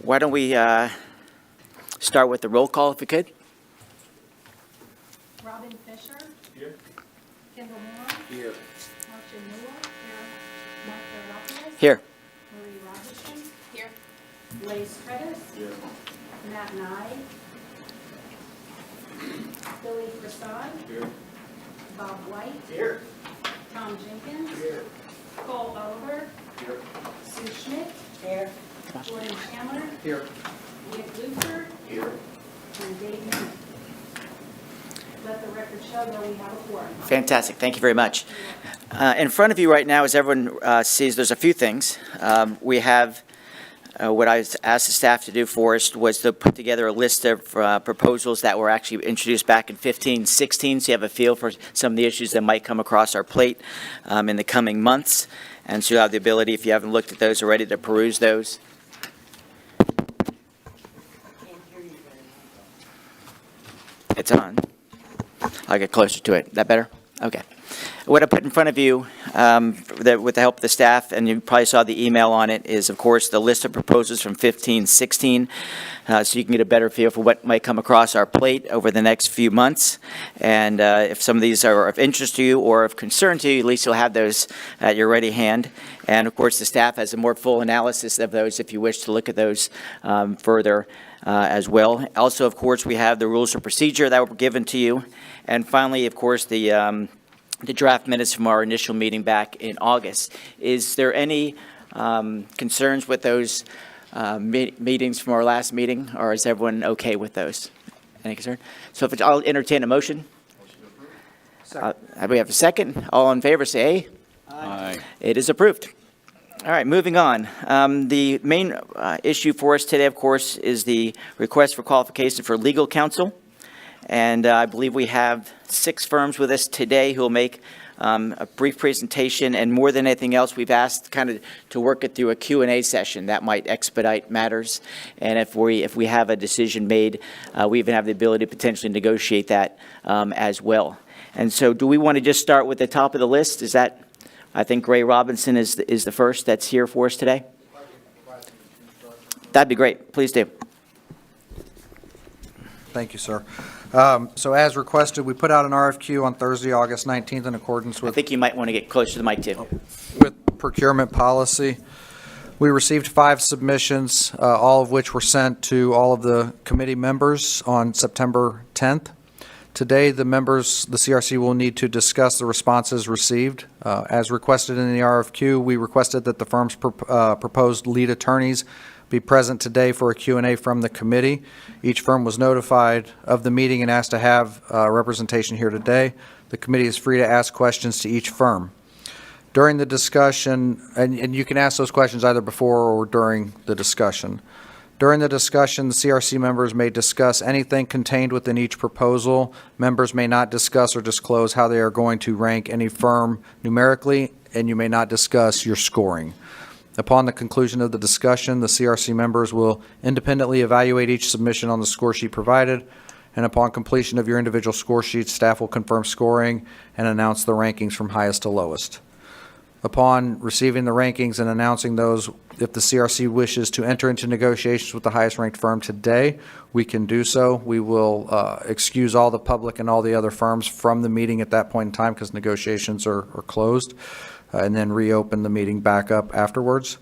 Why don't we start with the roll call, if we could? Robin Fisher. Here. Kendall Moore. Here. Marcia Newell. Here. Martha Lopez. Here. Marie Robertson. Here. Blaze Curtis. Here. Matt Nye. Billy Prasad. Here. Bob White. Here. Tom Jenkins. Here. Cole Oliver. Here. Sue Schmidt. Here. Jordan Chandler. Here. Nick Luther. Here. And Dave Newman. Let the record show that we have a quorum. Fantastic. Thank you very much. In front of you right now, as everyone sees, there's a few things. We have what I asked the staff to do for us was to put together a list of proposals that were actually introduced back in 15-16, so you have a feel for some of the issues that might come across our plate in the coming months. And so you have the ability, if you haven't looked at those already, to peruse those. It's on. I'll get closer to it. That better? Okay. What I put in front of you, with the help of the staff, and you probably saw the email on it, is, of course, the list of proposals from 15-16, so you can get a better feel for what might come across our plate over the next few months. And if some of these are of interest to you or of concern to you, at least you'll have those at your ready hand. And, of course, the staff has a more full analysis of those if you wish to look at those further as well. Also, of course, we have the rules of procedure that were given to you. And finally, of course, the draft minutes from our initial meeting back in August. Is there any concerns with those meetings from our last meeting, or is everyone okay with those? Any concern? So if I'll entertain a motion. We have a second. All in favor, say aye. Aye. It is approved. All right, moving on. The main issue for us today, of course, is the request for qualification for legal counsel. And I believe we have 6 firms with us today who will make a brief presentation. And more than anything else, we've asked kind of to work it through a Q&A session that might expedite matters. And if we have a decision made, we even have the ability to potentially negotiate that as well. And so do we want to just start with the top of the list? Is that, I think Gray Robinson is the first that's here for us today. That'd be great. Please do. Thank you, sir. So as requested, we put out an RFQ on Thursday, August 19th in accordance I with think you might want to get closer to the mic, too. procurement policy. We received 5 submissions, all of which were sent to all of the committee members on September 10th. Today, the members, the CRC will need to discuss the responses received. As requested in the RFQ, we requested that the firm's proposed lead attorneys be present today for a Q&A from the committee. Each firm was notified of the meeting and asked to have representation here today. The committee is free to ask questions to each firm. During the discussion, and you can ask those questions either before or during the discussion. During the discussion, the CRC members may discuss anything contained within each proposal. Members may not discuss or disclose how they are going to rank any firm numerically, and you may not discuss your scoring. Upon the conclusion of the discussion, the CRC members will independently evaluate each submission on the score sheet provided, and upon completion of your individual score sheets, staff will confirm scoring and announce the rankings from highest to lowest. Upon receiving the rankings and announcing those, if the CRC wishes to enter into negotiations with the highest ranked firm today, we can do so. We will excuse all the public and all the other firms from the meeting at that point in time because negotiations are closed. And then reopen the meeting back up afterwards.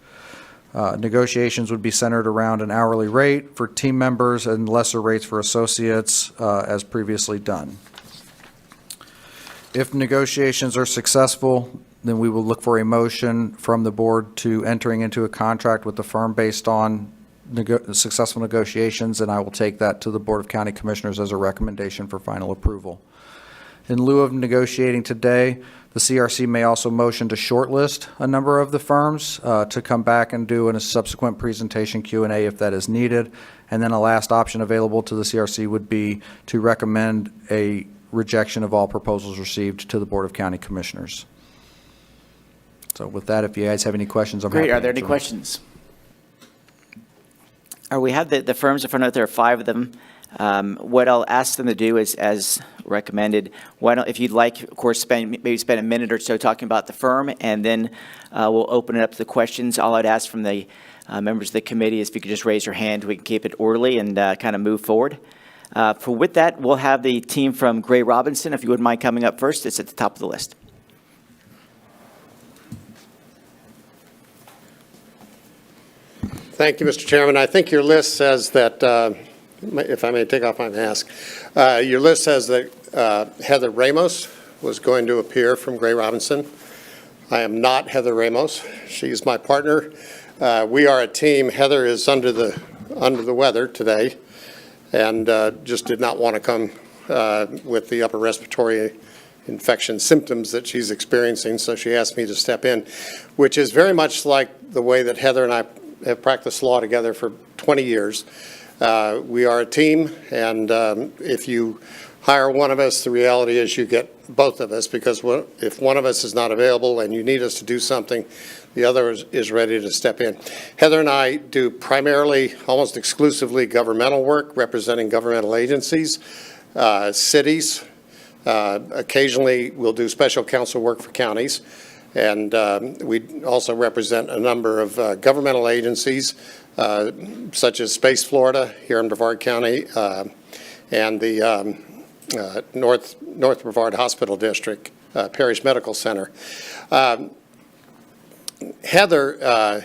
Negotiations would be centered around an hourly rate for team members and lesser rates for associates as previously done. If negotiations are successful, then we will look for a motion from the board to entering into a contract with the firm based on successful negotiations, and I will take that to the Board of County Commissioners as a recommendation for final approval. In lieu of negotiating today, the CRC may also motion to shortlist a number of the firms to come back and do a subsequent presentation Q&A if that is needed. And then a last option available to the CRC would be to recommend a rejection of all proposals received to the Board of County Commissioners. So with that, if you guys have any questions, I'm happy to Great. Are there any answer them. questions? We have the firms in front of us. There are 5 of them. What I'll ask them to do is, as recommended, why don't, if you'd like, of course, maybe spend a minute or so talking about the firm, and then we'll open it up to the questions. All I'd ask from the members of the committee is if you could just raise your hand, we can keep it orderly and kind of move forward. With that, we'll have the team from Gray Robinson, if you wouldn't mind coming up first. It's at the top of the list. Thank you, Mr. Chairman. I think your list says that, if I may take off my mask, your list says that Heather Ramos was going to appear from Gray Robinson. I am not Heather Ramos. She's my partner. We are a team. Heather is under the weather today and just did not want to come with the upper respiratory infection symptoms that she's experiencing, so she asked me to step in, which is very much like the way that Heather and I have practiced law together for 20 years. We are a team, and if you hire one of us, the reality is you get both of us, because if one of us is not available and you need us to do something, the other is ready to step in. Heather and I do primarily, almost exclusively, governmental work, representing governmental agencies, cities. Occasionally, we'll do special counsel work for counties. And we also represent a number of governmental agencies, such as Space Florida here in Brevard County, and the North Brevard Hospital District, Parish Medical Center. Heather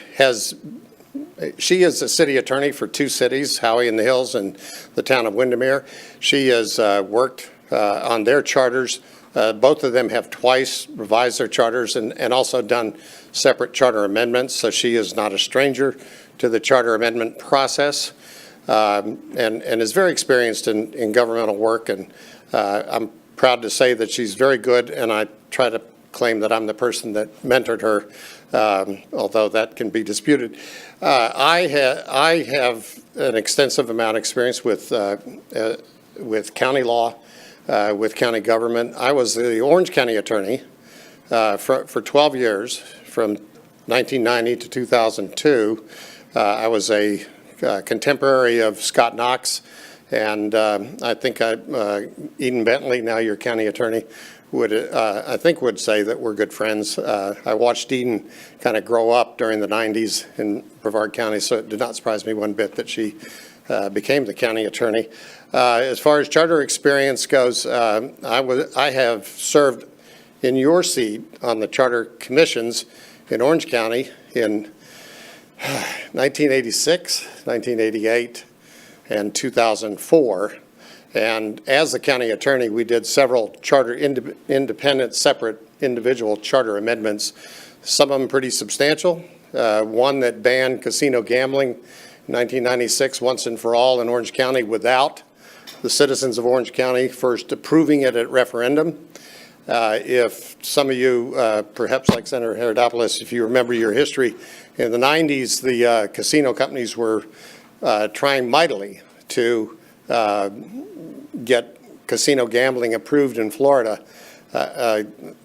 she is the city attorney for two cities, Howey in the Hills and the town of Windermere. She has worked on their charters. Both of them have twice revised their charters and also done separate charter amendments, so she is not a stranger to the charter amendment process, and is very experienced in governmental work, and I'm proud to say that she's very good, and I try to claim that I'm the person that mentored her, although that can be disputed. I have an extensive amount of experience with county law, with county government. I was the Orange County attorney for 12 years, from 1990 to 2002. I was a contemporary of Scott Knox, and I think Eden Bentley, now your county attorney, would say that we're good friends. I watched Eden kind of grow up during the 90s in Brevard County, so it did not surprise me one bit that she became the county attorney. As far as charter experience goes, I have served in your seat on the charter commissions in Orange County in 1986, 1988, and 2004. And as the county attorney, we did several charter independent, separate individual charter amendments, some of them pretty substantial. One that banned casino gambling in 1996 once and for all in Orange County without the citizens of Orange County first approving it at referendum. If some of you, perhaps like Senator Herodopoulos, if you remember your history, in the 90s, the casino companies were trying mightily to get casino gambling approved in Florida.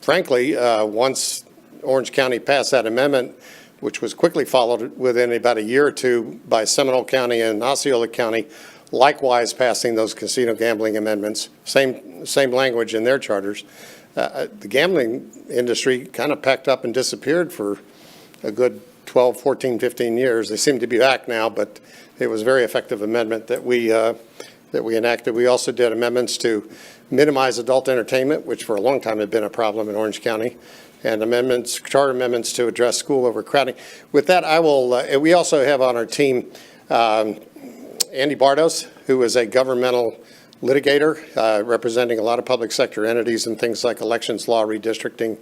Frankly, once Orange County passed that amendment, which was quickly followed within about a year or two by Seminole County and Osceola County, likewise passing those casino gambling amendments, same language in their charters. The gambling industry kind of packed up and disappeared for a good 12, 14, 15 years. They seem to be back now, but it was a very effective amendment that we enacted. We also did amendments to minimize adult entertainment, which for a long time had been a problem in Orange County, and charter amendments to address school overcrowding. With that, I will. We also have on our team Andy Bardos, who is a governmental litigator representing a lot of public sector entities and things like elections law, redistricting,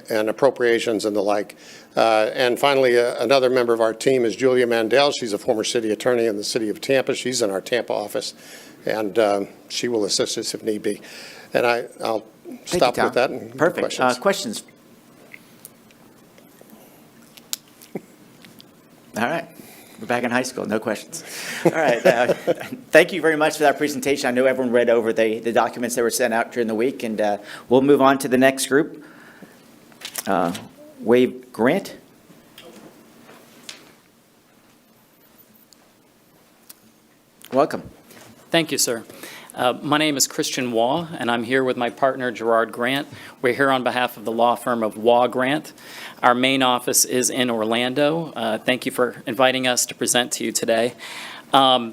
and appropriations and the like. And finally, another member of our team is Julia Mandel. She's a former city attorney in the city of Tampa. She's in our Tampa office, and she will assist us if need be. And I'll stop with that. And perfect. Questions? All right. We're back in high school, no questions. All right, thank you very much for that presentation. I know everyone read over the documents that were sent out during the week, and we'll move on to the next group. Wade Grant. Welcome. Thank you, sir. My name is Christian Waugh, and I'm here with my partner, Gerard Grant. We're here on behalf of the law firm of Waugh Grant. Our main office is in Orlando. Thank you for inviting us to present to you today. I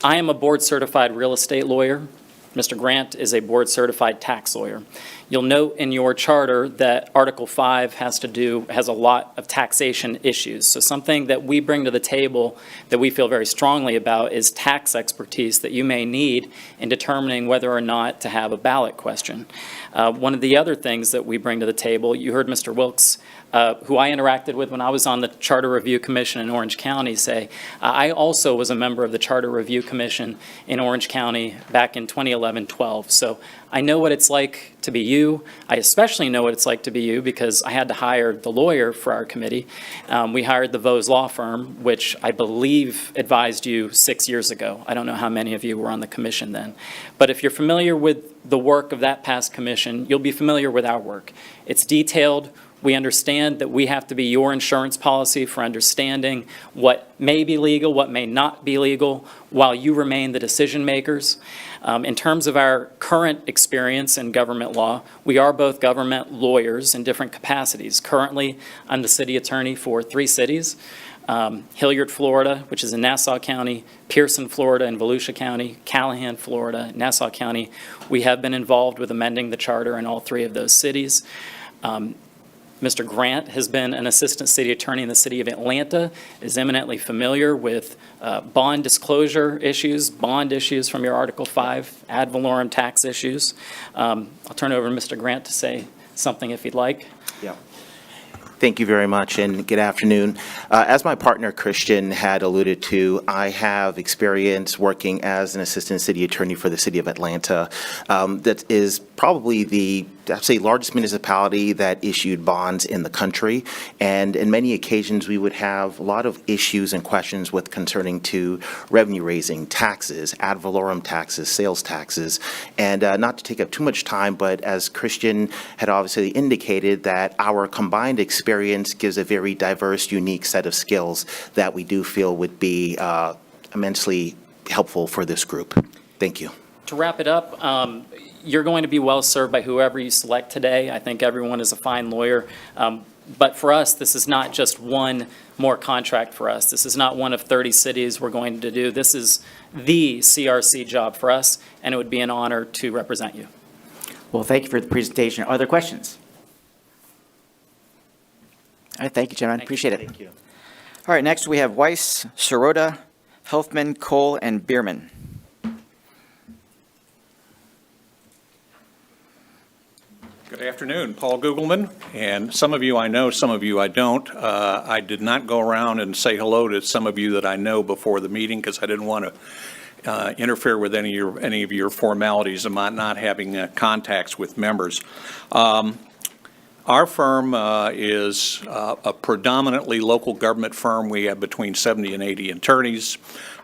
am a board-certified real estate lawyer. Mr. Grant is a board-certified tax lawyer. You'll note in your charter that Article 5 has a lot of taxation issues. So something that we bring to the table that we feel very strongly about is tax expertise that you may need in determining whether or not to have a ballot question. One of the other things that we bring to the table, you heard Mr. Wilkes, who I interacted with when I was on the Charter Review Commission in Orange County, say, I also was a member of the Charter Review Commission in Orange County back in 2011-12. So I know what it's like to be you. I especially know what it's like to be you because I had to hire the lawyer for our committee. We hired the Vose Law Firm, which I believe advised you 6 years ago. I don't know how many of you were on the commission then. But if you're familiar with the work of that past commission, you'll be familiar with our work. It's detailed. We understand that we have to be your insurance policy for understanding what may be legal, what may not be legal, while you remain the decision makers. In terms of our current experience in government law, we are both government lawyers in different capacities. Currently, I'm the city attorney for 3 cities, Hilliard, Florida, which is in Nassau County, Pearson, Florida, and Volusia County, Callahan, Florida, Nassau County. We have been involved with amending the charter in all 3 of those cities. Mr. Grant has been an assistant city attorney in the city of Atlanta, is eminently familiar with bond disclosure issues, bond issues from your Article 5, ad valorem tax issues. I'll turn it over to Mr. Grant to say something if he'd like. Yeah. Thank you very much, and good afternoon. As my partner Christian had alluded to, I have experience working as an assistant city attorney for the city of Atlanta. That is probably the, I'd say, largest municipality that issued bonds in the country. And in many occasions, we would have a lot of issues and questions with concerning to revenue raising, taxes, ad valorem taxes, sales taxes. And not to take up too much time, but as Christian had obviously indicated, that our combined experience gives a very diverse, unique set of skills that we do feel would be immensely helpful for this group. Thank you. To wrap it up, you're going to be well served by whoever you select today. I think everyone is a fine lawyer. But for us, this is not just one more contract for us. This is not one of 30 cities we're going to do. This is the CRC job for us, and it would be an honor to represent you. Well, thank you for the presentation. Are there questions? All right, thank you, gentlemen. Appreciate it. Thank you. All right, next we have Weiss, Sirota, Helfman, Cole, and Bierman. Good afternoon, Paul Gugelman, and some of you I know, some of you I don't. I did not go around and say hello to some of you that I know before the meeting because I didn't want to interfere with any of your formalities of not having contacts with members. Our firm is a predominantly local government firm. We have between 70 and 80 attorneys.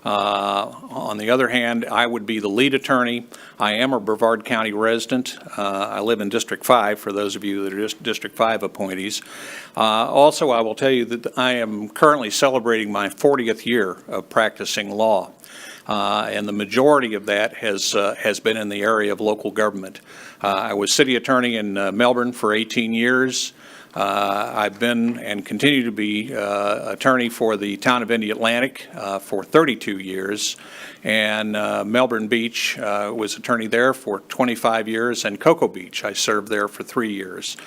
On the other hand, I would be the lead attorney. I am a Brevard County resident. I live in District 5, for those of you that are District 5 appointees. Also, I will tell you that I am currently celebrating my 40th year of practicing law. And the majority of that has been in the area of local government. I was city attorney in Melbourne for 18 years. I've been and continue to be attorney for the town of Indianapolis for 32 years. And Melbourne Beach was attorney there for 25 years, and Cocoa Beach, I served there for 3 years.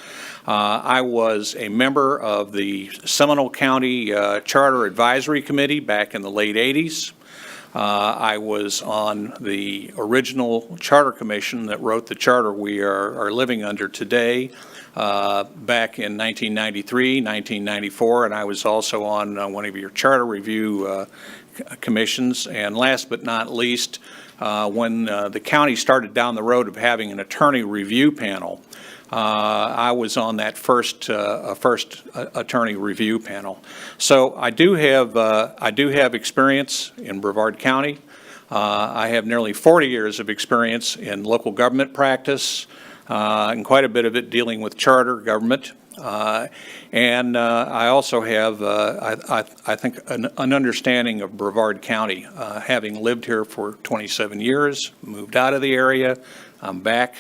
I was a member of the Seminole County Charter Advisory Committee back in the late 80s. I was on the original charter commission that wrote the charter we are living under today back in 1993, 1994, and I was also on one of your charter review commissions. And last but not least, when the county started down the road of having an attorney review panel, I was on that first attorney review panel. So I do have experience in Brevard County. I have nearly 40 years of experience in local government practice, and quite a bit of it dealing with charter government. And I also have, I think, an understanding of Brevard County, having lived here for 27 years, moved out of the area. I'm back,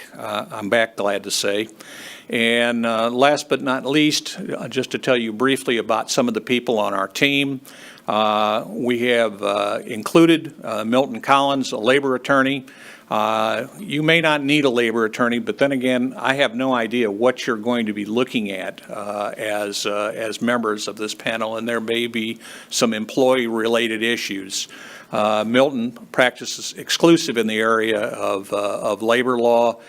glad to say. And last but not least, just to tell you briefly about some of the people on our team, we have included Milton Collins, a labor attorney. You may not need a labor attorney, but then again, I have no idea what you're going to be looking at as members of this panel, and there may be some employee-related issues. Milton practices exclusive in the area of labor law.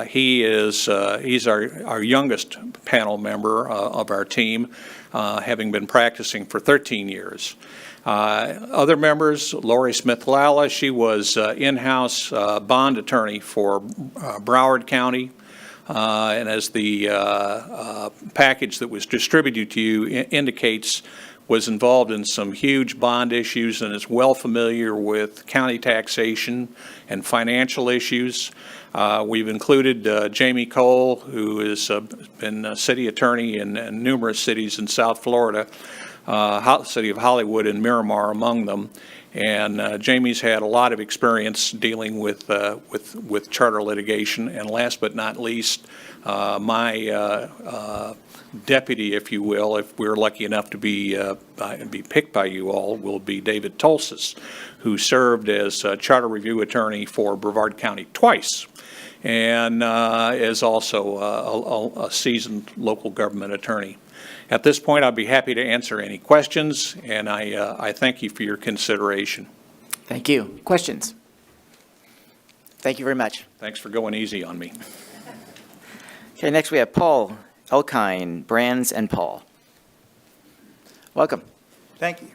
He's our youngest panel member of our team, having been practicing for 13 years. Other members, Lori Smith-Lala, she was in-house bond attorney for Broward County, and as the package that was distributed to you indicates, was involved in some huge bond issues and is well familiar with county taxation and financial issues. We've included Jamie Cole, who has been a city attorney in numerous cities in South Florida, city of Hollywood and Miramar among them. And Jamie's had a lot of experience dealing with charter litigation. And last but not least, my deputy, if you will, if we're lucky enough to be picked by you all, will be David Tolsis, who served as charter review attorney for Brevard County twice, and is also a seasoned local government attorney. At this point, I'll be happy to answer any questions, and I thank you for your consideration. Thank you. Questions? Thank you very much. Thanks for going easy on me. Okay, next we have Paul Elkine, Brands and Paul. Welcome. Thank you.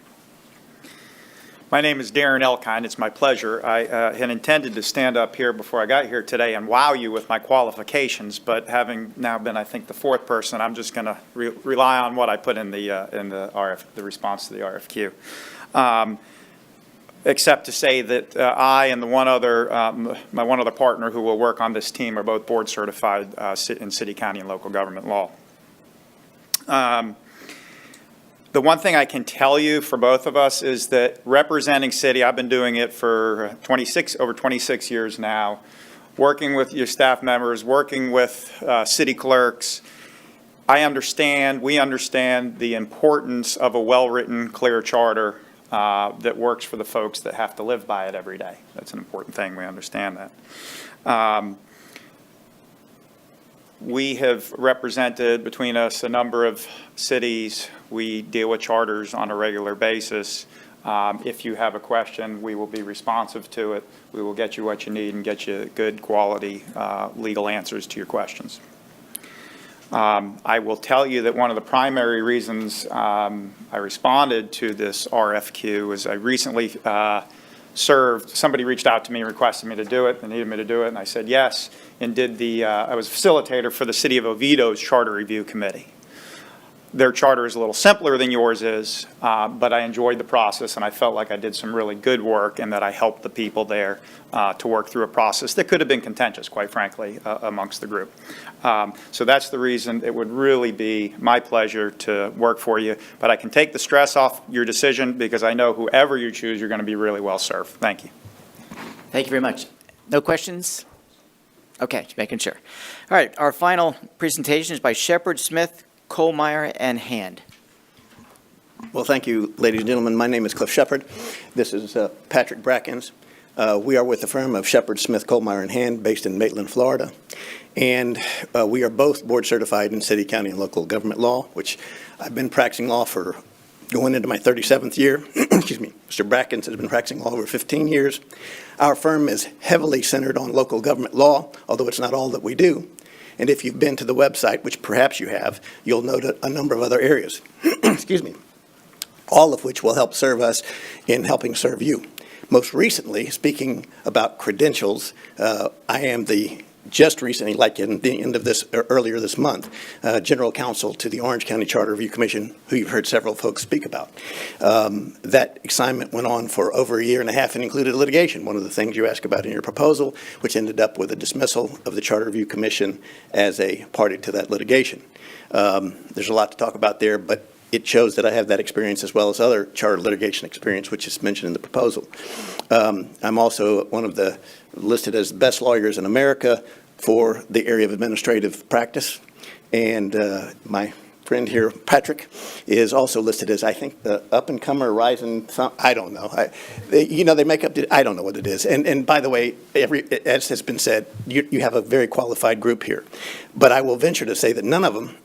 My name is Darren Elkine. It's my pleasure. I had intended to stand up here before I got here today and wow you with my qualifications, but having now been, I think, the fourth person, I'm just going to rely on what I put in the response to the RFQ. Except to say that I and my one other partner who will work on this team are both board certified in city, county, and local government law. The one thing I can tell you for both of us is that representing city, I've been doing it for over 26 years now, working with your staff members, working with city clerks. We understand the importance of a well-written, clear charter that works for the folks that have to live by it every day. That's an important thing. We understand that. We have represented between us a number of cities. We deal with charters on a regular basis. If you have a question, we will be responsive to it. We will get you what you need and get you good quality legal answers to your questions. I will tell you that one of the primary reasons I responded to this RFQ is I recently somebody reached out to me and requested me to do it, they needed me to do it, and I said yes, and I was a facilitator for the City of Oviedo's Charter Review Committee. Their charter is a little simpler than yours is, but I enjoyed the process and I felt like I did some really good work and that I helped the people there to work through a process that could have been contentious, quite frankly, amongst the group. So that's the reason it would really be my pleasure to work for you, but I can take the stress off your decision because I know whoever you choose, you're going to be really well served. Thank you. Thank you very much. No questions? Okay, just making sure. All right, our final presentation is by Shepard, Smith, Kohlmeyer, and Hand. Well, thank you, ladies and gentlemen. My name is Cliff Shepard. This is Patrick Brackens. We are with the firm of Shepard, Smith, Kohlmeyer, and Hand, based in Maitland, Florida. And we are both board certified in city, county, and local government law, which I've been practicing law for going into my 37th year. Excuse me. Mr. Brackens has been practicing law over 15 years. Our firm is heavily centered on local government law, although it's not all that we do. And if you've been to the website, which perhaps you have, you'll note a number of other areas, excuse me, all of which will help serve us in helping serve you. Most recently, speaking about credentials, I am the just recently, like in the end of this, or earlier this month, General Counsel to the Orange County Charter Review Commission, who you've heard several folks speak about. That assignment went on for over a year and a half and included litigation, one of the things you asked about in your proposal, which ended up with a dismissal of the Charter Review Commission as a party to that litigation. There's a lot to talk about there, but it shows that I have that experience as well as other charter litigation experience, which is mentioned in the proposal. I'm also one of the listed as the best lawyers in America for the area of administrative practice. And my friend here, Patrick, is also listed as, I think, the up-and-comer rising, I don't know. They make up, I don't know what it is. And by the way, as has been said, you have a very qualified group here. But I will venture to say that none of them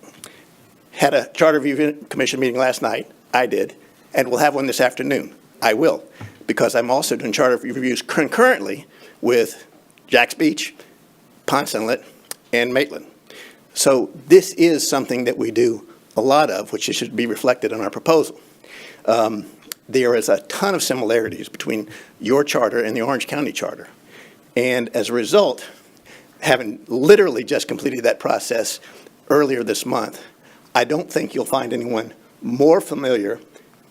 had a Charter Review Commission meeting last night. I did. And we'll have one this afternoon. I will. Because I'm also doing charter reviews concurrently with Jack's Beach, Ponce Inlet, and Maitland. So this is something that we do a lot of, which should be reflected in our proposal. There is a ton of similarities between your charter and the Orange County Charter. And as a result, having literally just completed that process earlier this month, I don't think you'll find anyone more familiar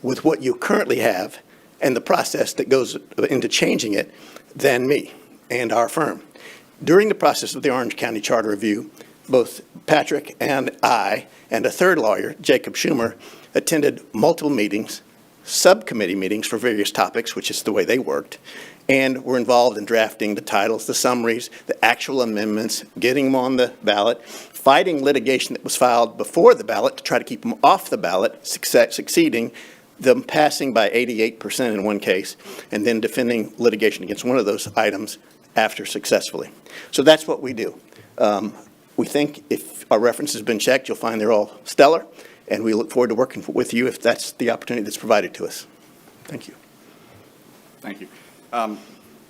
with what you currently have and the process that goes into changing it than me and our firm. During the process of the Orange County Charter Review, both Patrick and I and a third lawyer, Jacob Schumer, attended multiple meetings, subcommittee meetings for various topics, which is the way they worked, and were involved in drafting the titles, the summaries, the actual amendments, getting them on the ballot, fighting litigation that was filed before the ballot to try to keep them off the ballot, succeeding, them passing by 88% in one case, and then defending litigation against one of those items after successfully. So that's what we do. We think if our reference has been checked, you'll find they're all stellar, and we look forward to working with you if that's the opportunity that's provided to us. Thank you. Thank you.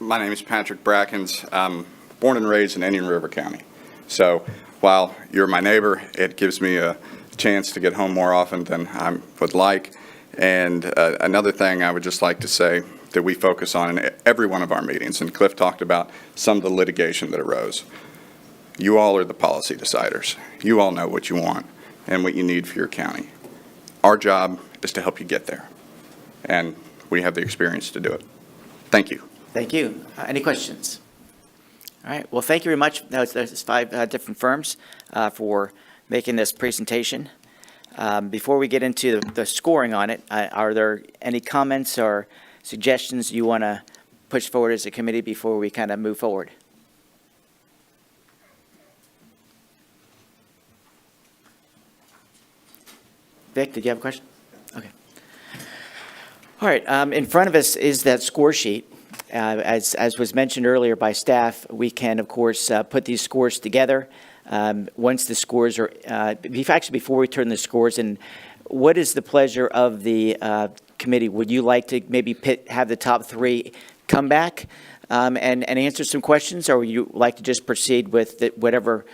My name is Patrick Brackens. I'm born and raised in Indian River County. So while you're my neighbor, it gives me a chance to get home more often than I would like. And another thing I would just like to say that we focus on in every one of our meetings, and Cliff talked about some of the litigation that arose. You all are the policy deciders. You all know what you want and what you need for your county. Our job is to help you get there, and we have the experience to do it. Thank you. Thank you. Any questions? All right. Well, thank you very much. There's 5 different firms for making this presentation. Before we get into the scoring on it, are there any comments or suggestions you want to push forward as a committee before we kind of move forward? Vic, did you have a question? Okay. All right. In front of us is that score sheet. As was mentioned earlier by staff, we can, of course, put these scores together. Once the scores are, actually before we turn the scores in, what is the pleasure of the committee? Would you like to maybe have the top 3 come back and answer some questions, or would you like to just proceed with whatever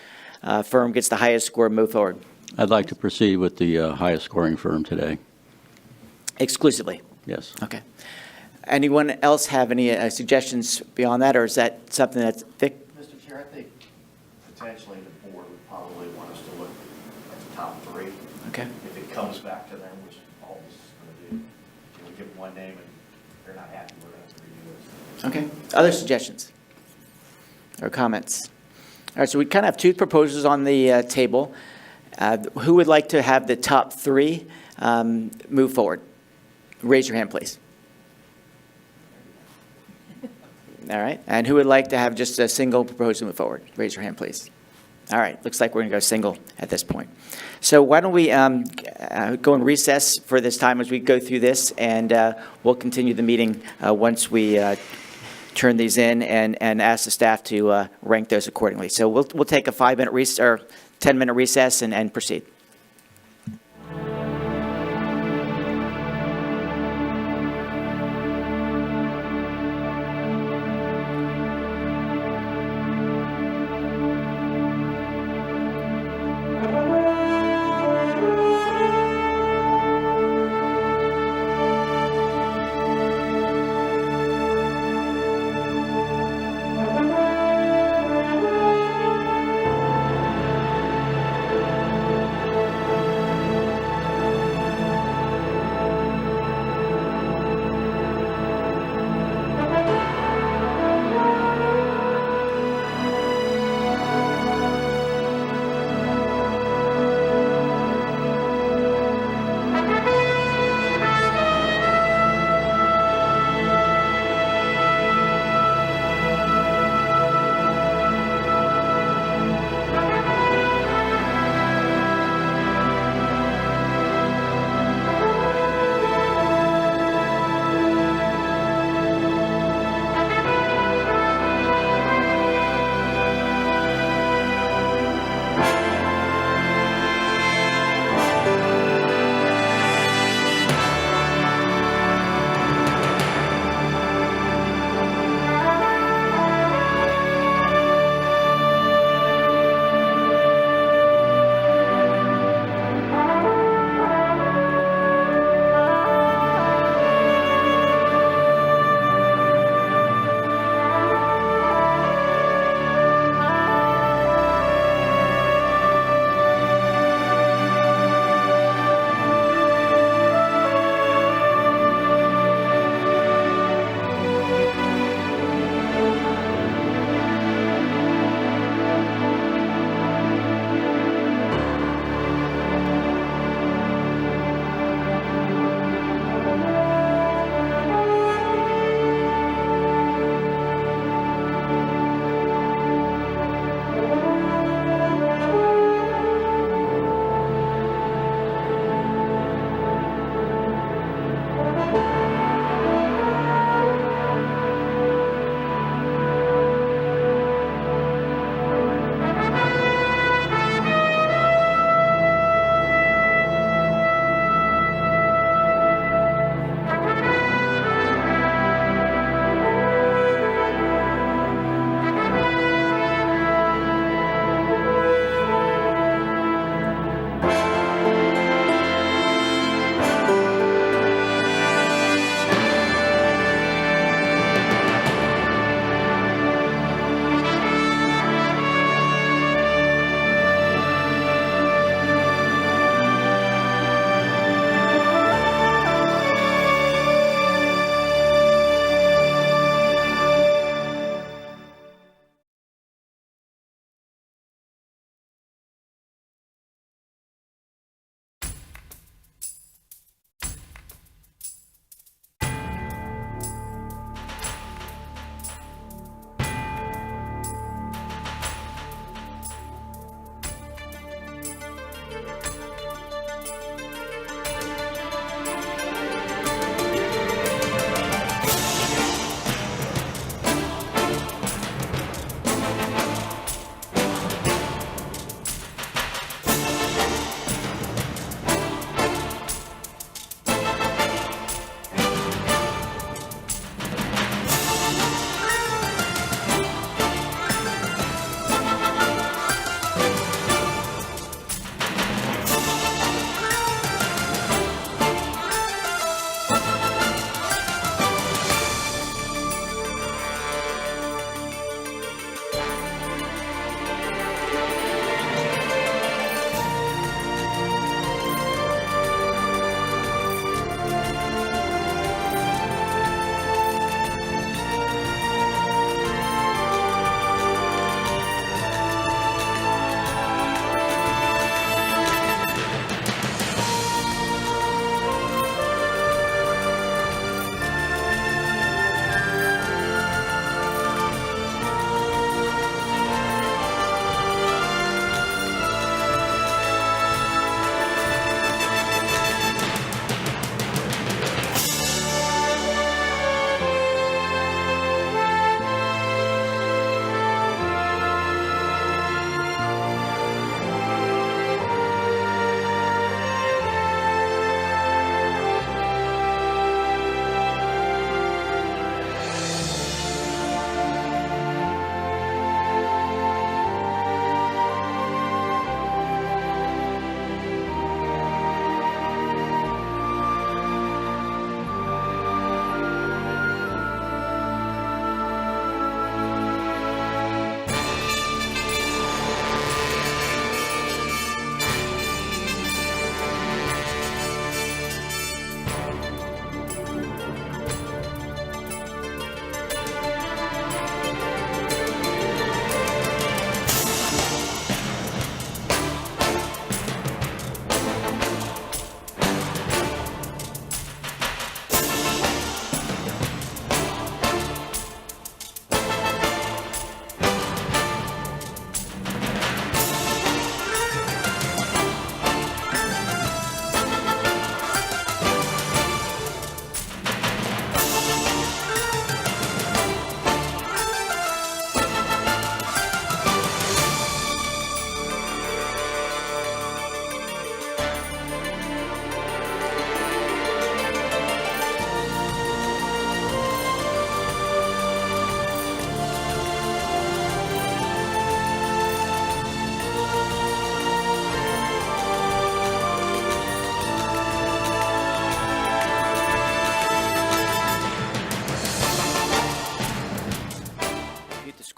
firm gets the highest score and move forward? I'd like to proceed with the highest scoring firm today. Exclusively? Yes. Okay. Anyone else have any suggestions beyond that, or is that something that's Vic? Mr. Chair, I think potentially the board would probably want us to look at the top 3. Okay. If it comes back to them, which all this is going to do, we give them one name and they're not happy, we're going to have to review it. Okay. Other suggestions or comments? All right, so we kind of have 2 proposals on the table. Who would like to have the top 3 move forward? Raise your hand, please. All right. And who would like to have just a single proposal move forward? Raise your hand, please. All right. Looks like we're going to go single at this point. So why don't we go in recess for this time as we go through this, and we'll continue the meeting once we turn these in and ask the staff to rank those accordingly. So we'll take a 5-minute recess or 10-minute recess and proceed.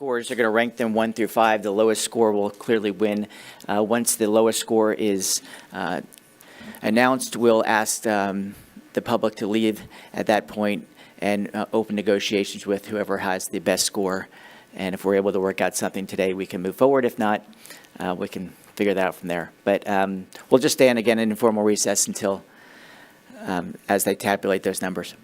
scores are going to rank them 1 through 5. The lowest score will clearly win. Once the lowest score is announced, we'll ask the public to leave at that point and open negotiations with whoever has the best score. And if we're able to work out something today, we can move forward. If not, we can figure that out from there. But we'll just stay in again an informal recess until as they tabulate those numbers.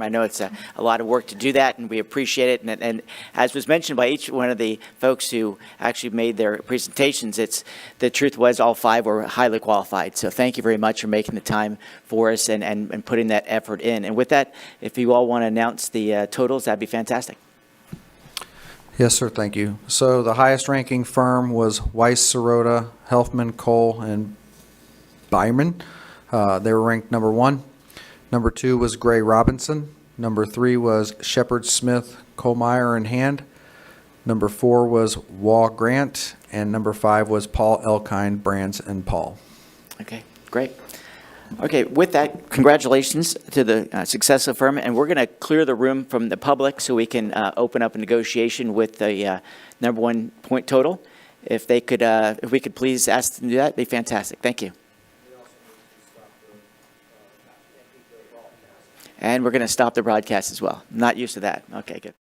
I know it's a lot of work to do that, and we appreciate it. And as was mentioned by each one of the folks who actually made their presentations, the truth was all 5 were highly qualified. So thank you very much for making the time for us and putting that effort in. And with that, if you all want to announce the totals, that'd be fantastic. Yes, sir, thank you. So the highest ranking firm was Weiss, Sirota, Helfman, Cole, and Byron. They were ranked number 1. Number 2 was Gray Robinson. Number 3 was Shepard Smith, Kohlmeyer and Hand. Number 4 was Waugh Grant. And number 5 was Paul Elkind, Brands and Paul. Okay, great. Okay, with that, congratulations to the successful firm, and we're going to clear the room from the public so we can open up a negotiation with the number 1 point total. If we could please ask them to do that, it'd be fantastic. Thank you. And we're going to stop the broadcast as well. Not used to that. Okay, good.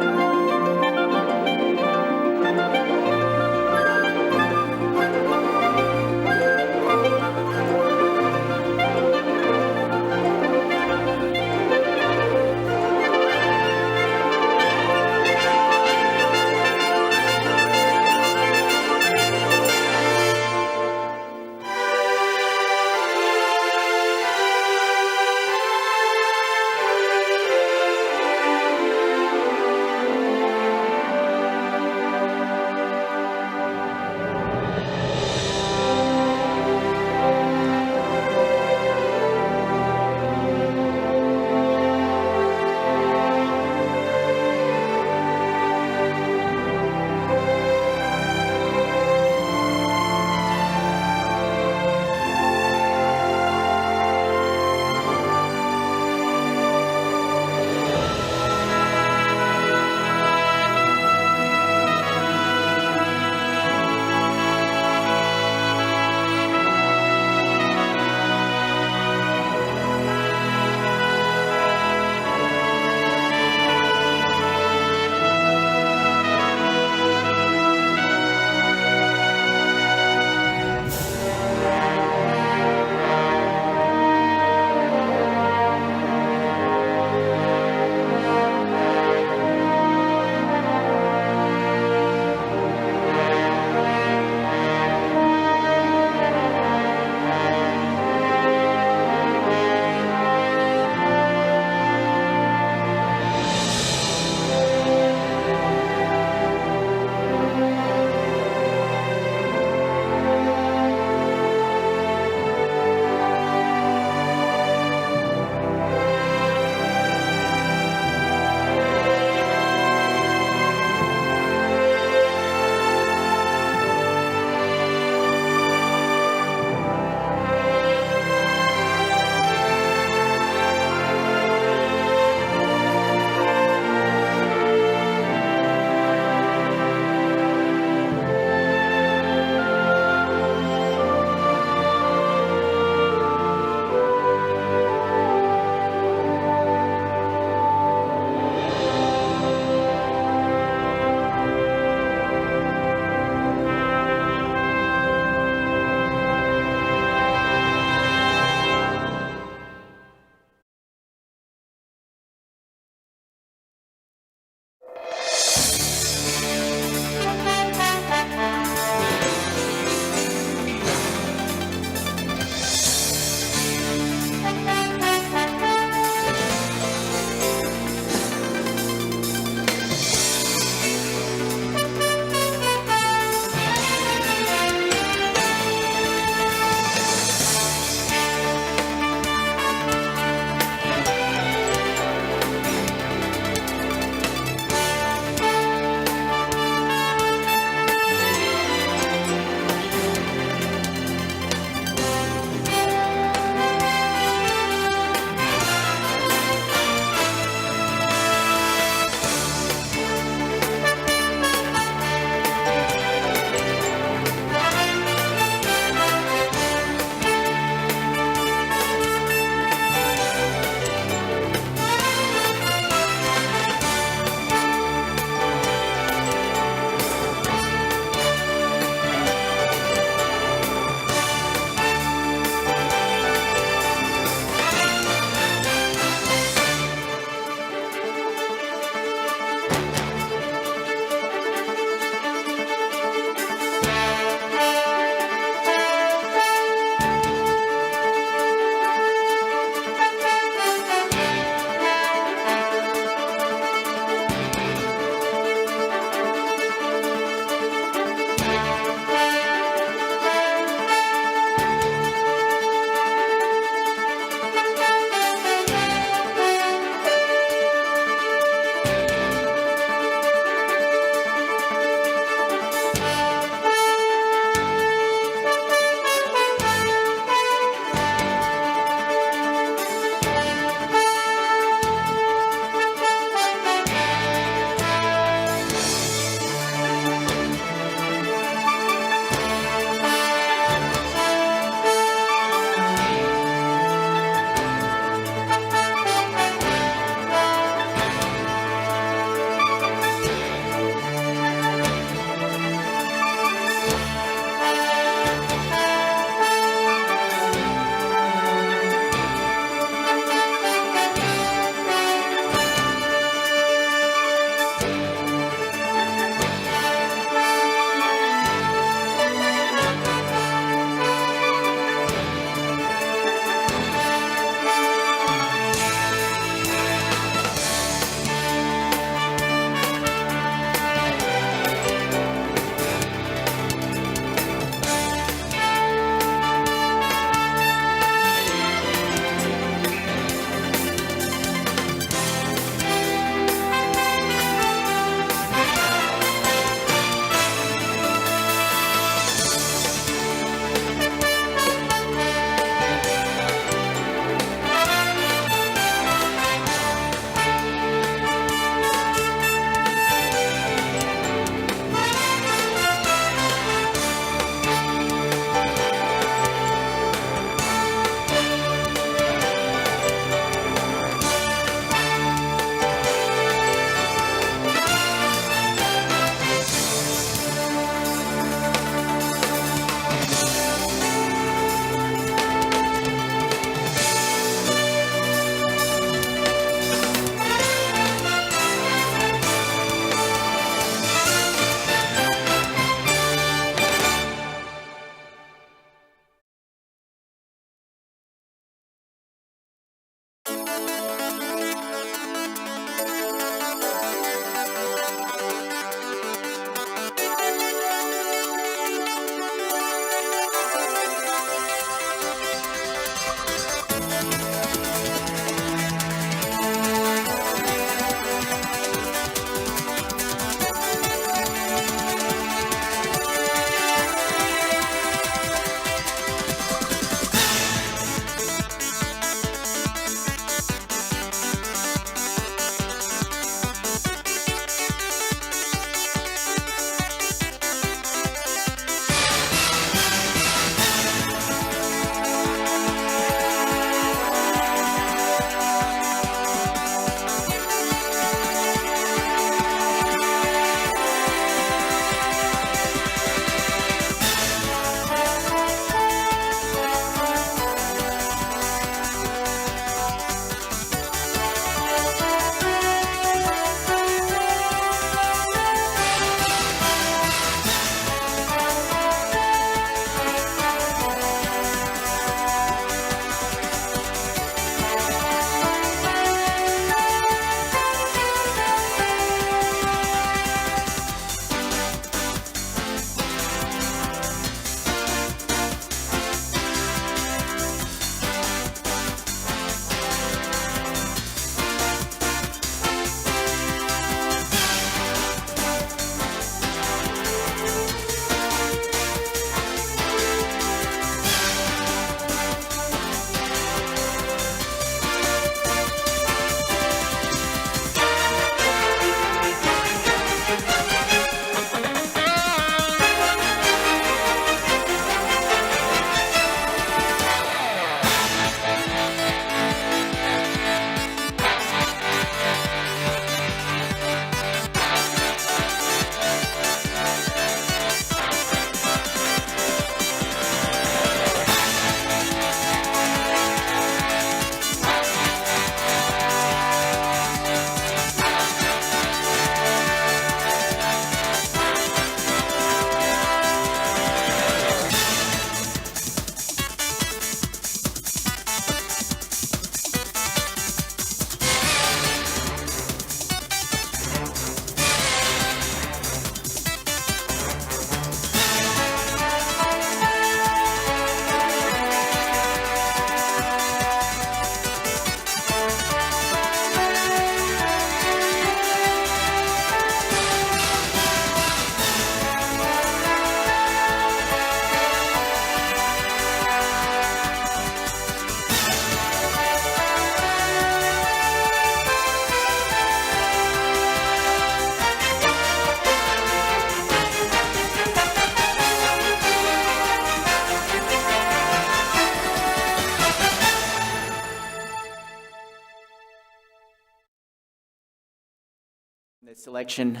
The selection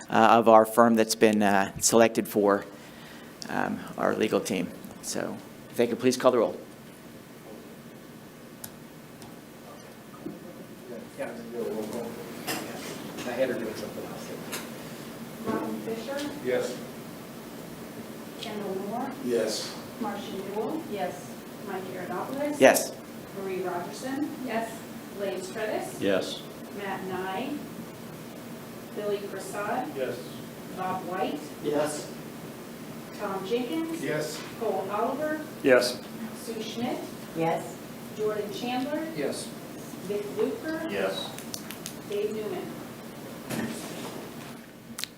of our firm that's been selected for our legal team. So if they could please call the roll. Robin Fisher, Yes. Kendall Moore, Yes. Marcia Newell. Yes. Mike Aaronopoulos. Yes. Marie Rogerson. Yes. Blaine Stretis. Yes. Matt Nye. Billy Prasad. Yes. Bob White. Yes. Tom Jenkins. Yes. Cole Oliver. Yes. Sue Schmidt. Yes. Jordan Chandler. Yes. Vic Luker. Yes. Dave Newman.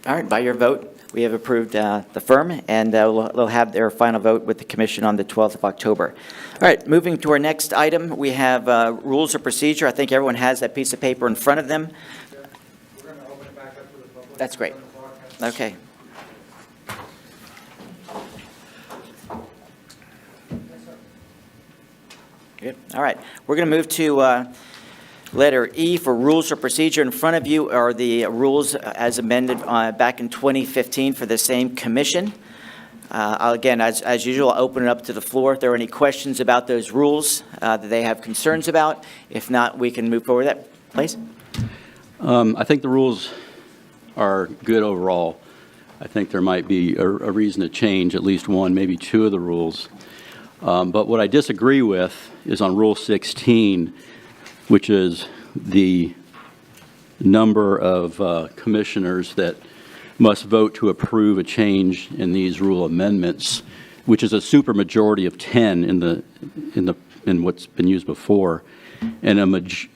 All right, by your vote, we have approved the firm, and they'll have their final vote with the commission on the 12th of October. All right, moving to our next item, we have rules of procedure. I think everyone has that piece of paper in front of them. We're going to open it back up to the public. That's great. Okay. Good. All right. We're going to move to letter E for rules of procedure. In front of you are the rules as amended back in 2015 for the same commission. Again, as usual, I'll open it up to the floor. If there are any questions about those rules that they have concerns about, if not, we can move forward with that. Please. I think the rules are good overall. I think there might be a reason to change at least one, maybe two of the rules. But what I disagree with is on Rule 16, which is the number of commissioners that must vote to approve a change in these rule amendments, which is a supermajority of 10 in what's been used before. And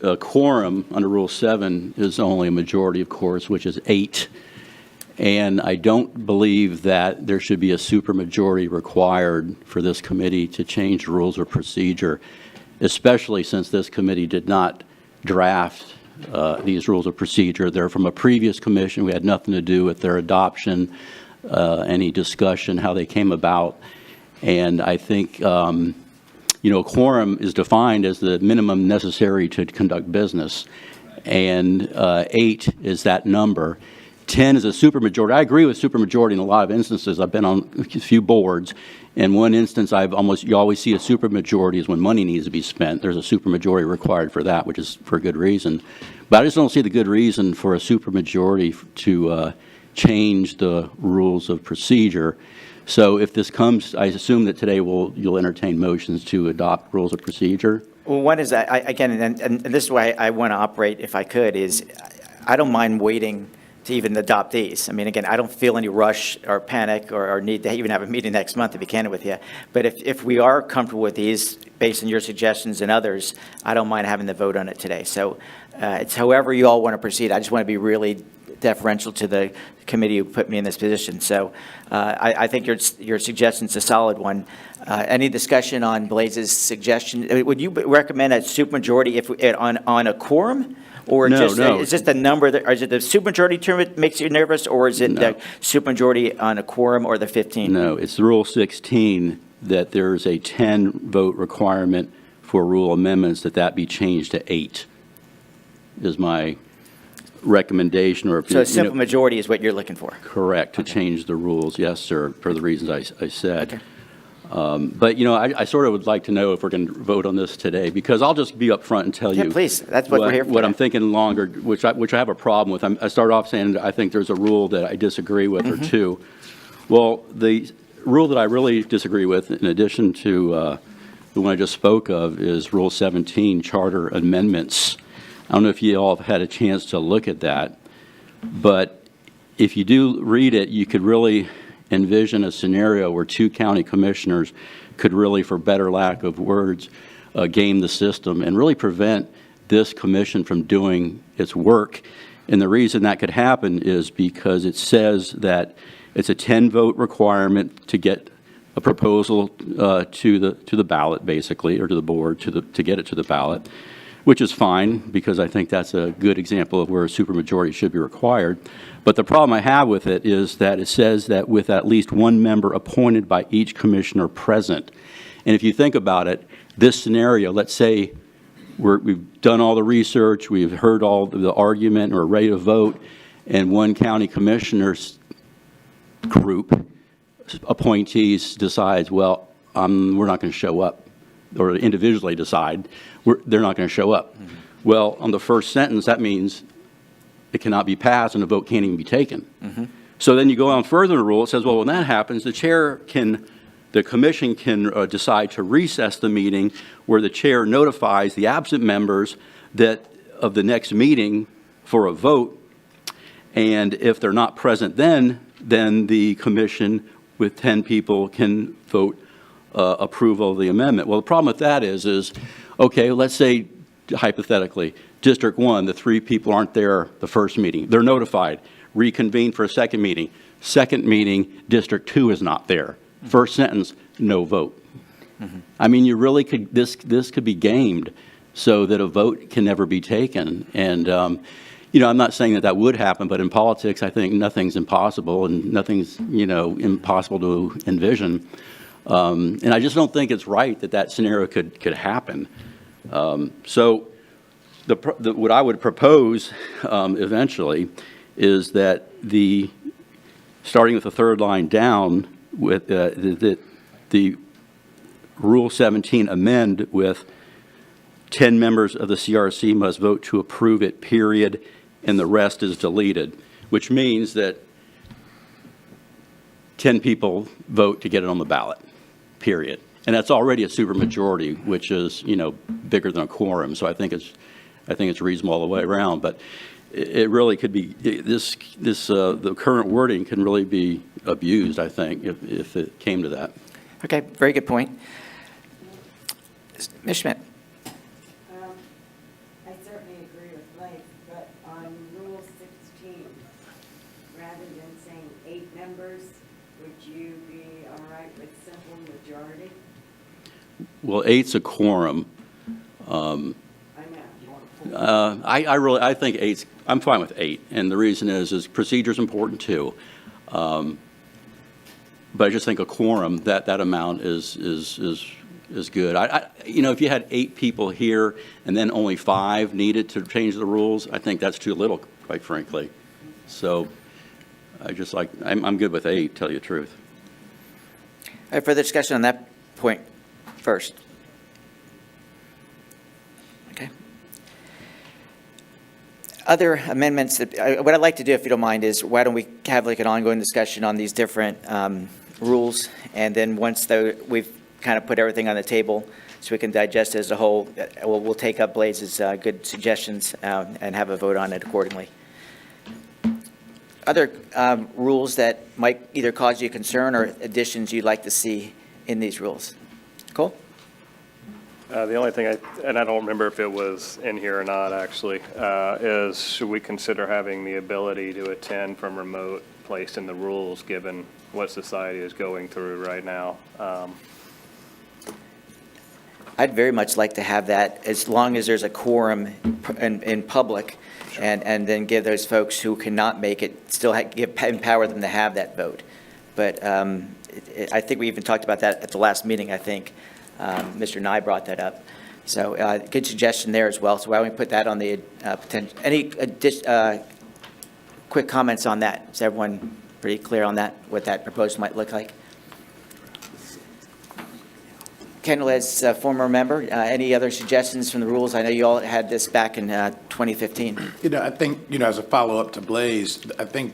a quorum under Rule 7 is only a majority, of course, which is 8. And I don't believe that there should be a supermajority required for this committee to change rules of procedure, especially since this committee did not draft these rules of procedure. They're from a previous commission. We had nothing to do with their adoption, any discussion, how they came about. And I think, a quorum is defined as the minimum necessary to conduct business. And 8 is that number. 10 is a supermajority. I agree with supermajority in a lot of instances. I've been on a few boards. In one instance, you always see a supermajority is when money needs to be spent. There's a supermajority required for that, which is for a good reason. But I just don't see the good reason for a supermajority to change the rules of procedure. So if this comes, I assume that today you'll entertain motions to adopt rules of procedure. Well, one is, and this is why I want to operate, if I could, is I don't mind waiting to even adopt these. I mean, again, I don't feel any rush or panic or need to even have a meeting next month, to be candid with you. But if we are comfortable with these, based on your suggestions and others, I don't mind having the vote on it today. So it's however you all want to proceed. I just want to be really deferential to the committee who put me in this position. So I think your suggestion's a solid one. Any discussion on Blaze's suggestion? Would you recommend a supermajority on a quorum? Or No. is just the number, or is it the supermajority term that makes you nervous, or is it the supermajority on a quorum or the 15? No, it's Rule 16 that there's a 10-vote requirement for rule amendments, that be changed to 8 is my recommendation. Or So a simple majority is what you're looking for? Correct, to change the rules, yes, sir, for the reasons I said. Okay. But, I sort of would like to know if we're going to vote on this today, because I'll just be up front and tell you. Yeah, please, that's what we're here for. What I'm thinking longer, which I have a problem with. I start off saying I think there's a rule that I disagree with, or two. Well, the rule that I really disagree with, in addition to the one I just spoke of, is Rule 17, Charter Amendments. I don't know if you all have had a chance to look at that, but if you do read it, you could really envision a scenario where two county commissioners could really, for better lack of words, game the system and really prevent this commission from doing its work. And the reason that could happen is because it says that it's a 10-vote requirement to get a proposal to the ballot, basically, or to the board to get it to the ballot, which is fine, because I think that's a good example of where a supermajority should be required. But the problem I have with it is that it says that with at least one member appointed by each commissioner present. And if you think about it, this scenario, let's say we've done all the research, we've heard all the argument, and we're ready to vote, and one county commissioner's group, appointees, decides, well, we're not going to show up, or individually decide they're not going to show up. Well, on the first sentence, that means it cannot be passed and a vote can't even be taken. So then you go on further in the rule, it says, well, when that happens, the commission can decide to recess the meeting, where the chair notifies the absent members of the next meeting for a vote, and if they're not present then the commission with 10 people can vote approval of the amendment. Well, the problem with that is okay, let's say hypothetically, District 1, the 3 people aren't there the first meeting. They're notified, reconvene for a second meeting. Second meeting, District 2 is not there. First sentence, no vote. I mean, you really could, this could be gamed so that a vote can never be taken. And, you know, I'm not saying that would happen, but in politics, I think nothing's impossible and nothing's, you know, impossible to envision. And I just don't think it's right that scenario could happen. So what I would propose eventually is that starting with the third line down, with the Rule 17 amend with 10 members of the CRC must vote to approve it, period, and the rest is deleted, which means that 10 people vote to get it on the ballot, period. And that's already a supermajority, which is, you know, bigger than a quorum. So I think it's reasonable all the way around. But it really could be, the current wording can really be abused, I think, if it came to that. Okay, very good point. Ms. Schmidt. I certainly agree with Blake, but on Rule 16, rather than saying 8 members, would you be all right with simple majority? Well, 8's a quorum. I think 8's, I'm fine with 8, and the reason is procedure is important too. But I just think a quorum, that amount is good. You know, if you had 8 people here and then only 5 needed to change the rules, I think that's too little, quite frankly. So I'm good with 8, tell you the truth. All right, further discussion on that point first. Okay. Other amendments, what I'd like to do, if you don't mind, is why don't we have like an ongoing discussion on these different rules, and then once we've kind of put everything on the table so we can digest it as a whole, we'll take up Blaze's good suggestions and have a vote on it accordingly. Other rules that might either cause you concern or additions you'd like to see in these rules? Cole? The only thing, and I don't remember if it was in here or not actually, is should we consider having the ability to attend from remote placed in the rules given what society is going through right now? I'd very much like to have that, as long as there's a quorum in public, sure. and then give those folks who cannot make it, still empower them to have that vote. But I think we even talked about that at the last meeting, I think. Mr. Nye brought that up. So good suggestion there as well. So why don't we put that on the potential. Any quick comments on that? Is everyone pretty clear on that, what that proposal might look like? Kendall, as a former member, any other suggestions from the rules? I know you all had this back in 2015. You know, I think, you know, as a follow-up to Blaze, I think,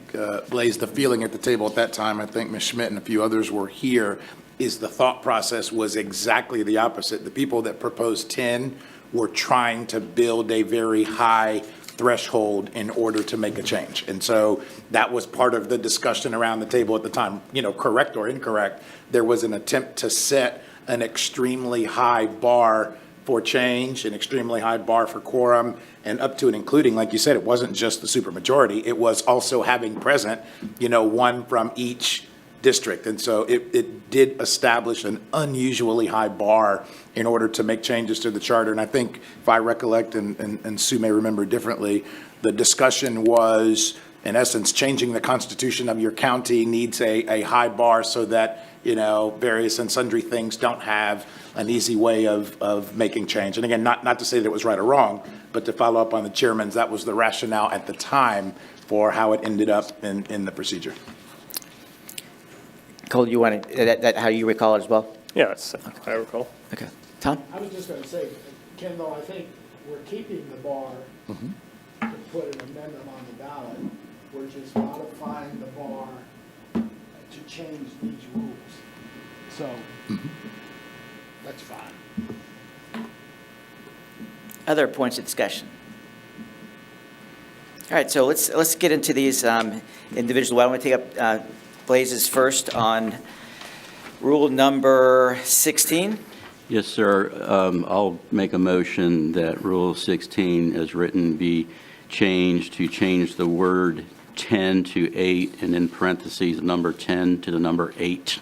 Blaze, the feeling at the table at that time, I think Ms. Schmidt and a few others were here, is the thought process was exactly the opposite. The people that proposed 10 were trying to build a very high threshold in order to make a change. And so that was part of the discussion around the table at the time. You know, correct or incorrect, there was an attempt to set an extremely high bar for change, an extremely high bar for quorum, and up to and including, like you said, it wasn't just the supermajority, it was also having present, you know, one from each district. And so it did establish an unusually high bar in order to make changes to the charter. And I think, if I recollect, and Sue may remember differently, the discussion was, in essence, changing the constitution of your county needs a high bar so that, you know, various and sundry things don't have an easy way of making change. And again, not to say that it was right or wrong, but to follow up on the chairman's, that was the rationale at the time for how it ended up in the procedure. Cole, you want to, that how you recall it as well? Yeah, that's how I recall. Okay. Tom? I was just going to say, Kendall, I think we're keeping the bar to put an amendment on the ballot. We're just modifying the bar to change these rules. So that's fine. Other points of discussion? All right, so let's get into these individual. I want to take up Blaze's first on rule number 16. Yes, sir. I'll make a motion that Rule 16 as written be changed to change the word 10 to 8, and in parentheses, number 10 to the number 8.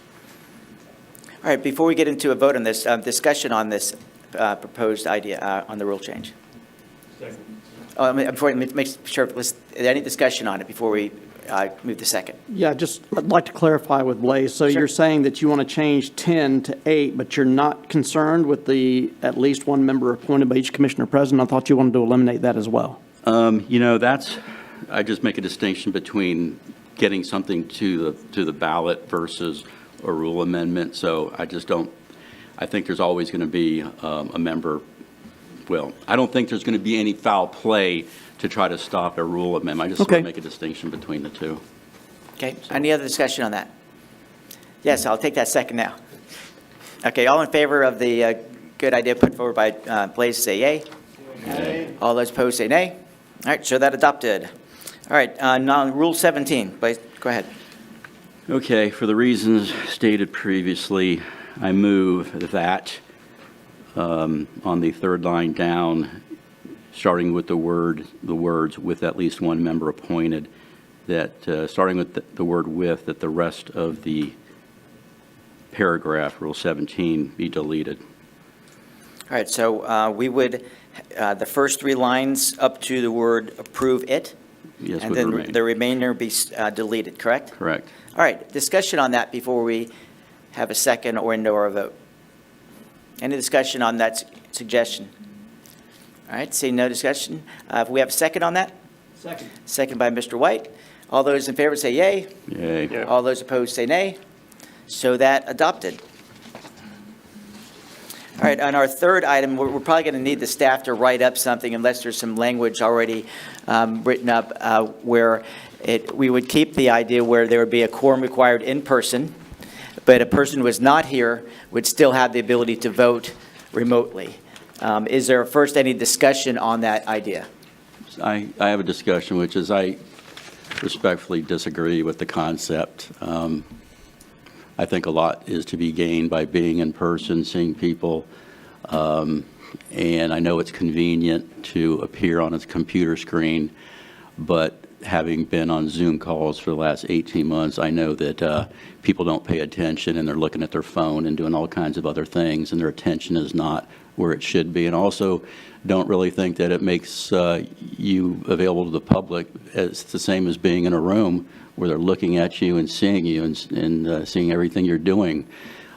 All right, before we get into a vote on this, discussion on this proposed idea on the rule change. Second. Oh, before, let me make sure, is there any discussion on it before we move to second? Yeah, just, I'd like to clarify with Blaze. So Sure. you're saying that you want to change 10 to 8, but you're not concerned with the at least one member appointed by each commissioner present? I thought you wanted to eliminate that as well. I just make a distinction between getting something to the ballot versus a rule amendment. So I just don't, I think there's always going to be a member, well, I don't think there's going to be any foul play to try to stop a rule amendment. I just want to make a distinction between the two. Okay, any other discussion on that? Yes, I'll take that second now. Okay, all in favor of the good idea put forward by Blaze, say yay. Yay. All those opposed, say nay. All right, so that adopted. All right, now Rule 17, Blaze, go ahead. Okay, for the reasons stated previously, I move that on the third line down, starting with the words with at least one member appointed, that starting with the word with, that the rest of the paragraph, Rule 17, be deleted. All right, so we would, the first three lines up to the word approve it. Yes, and would then remain. the remainder be deleted, correct? Correct. All right, discussion on that before we have a second or a vote. Any discussion on that suggestion? All right, seeing no discussion. If we have a second on that? Second. Second by Mr. White. All those in favor say yay. Yay. Yeah. All those opposed say nay. So that adopted. All right, on our third item, we're probably going to need the staff to write up something unless there's some language already written up where we would keep the idea where there would be a quorum required in person, but a person who was not here would still have the ability to vote remotely. Is there first any discussion on that idea? I have a discussion, which is I respectfully disagree with the concept. I think a lot is to be gained by being in person, seeing people, and I know it's convenient to appear on a computer screen, but having been on Zoom calls for the last 18 months, I know that people don't pay attention and they're looking at their phone and doing all kinds of other things, and their attention is not where it should be. And also don't really think that it makes you available to the public. It's the same as being in a room where they're looking at you and seeing you and seeing everything you're doing.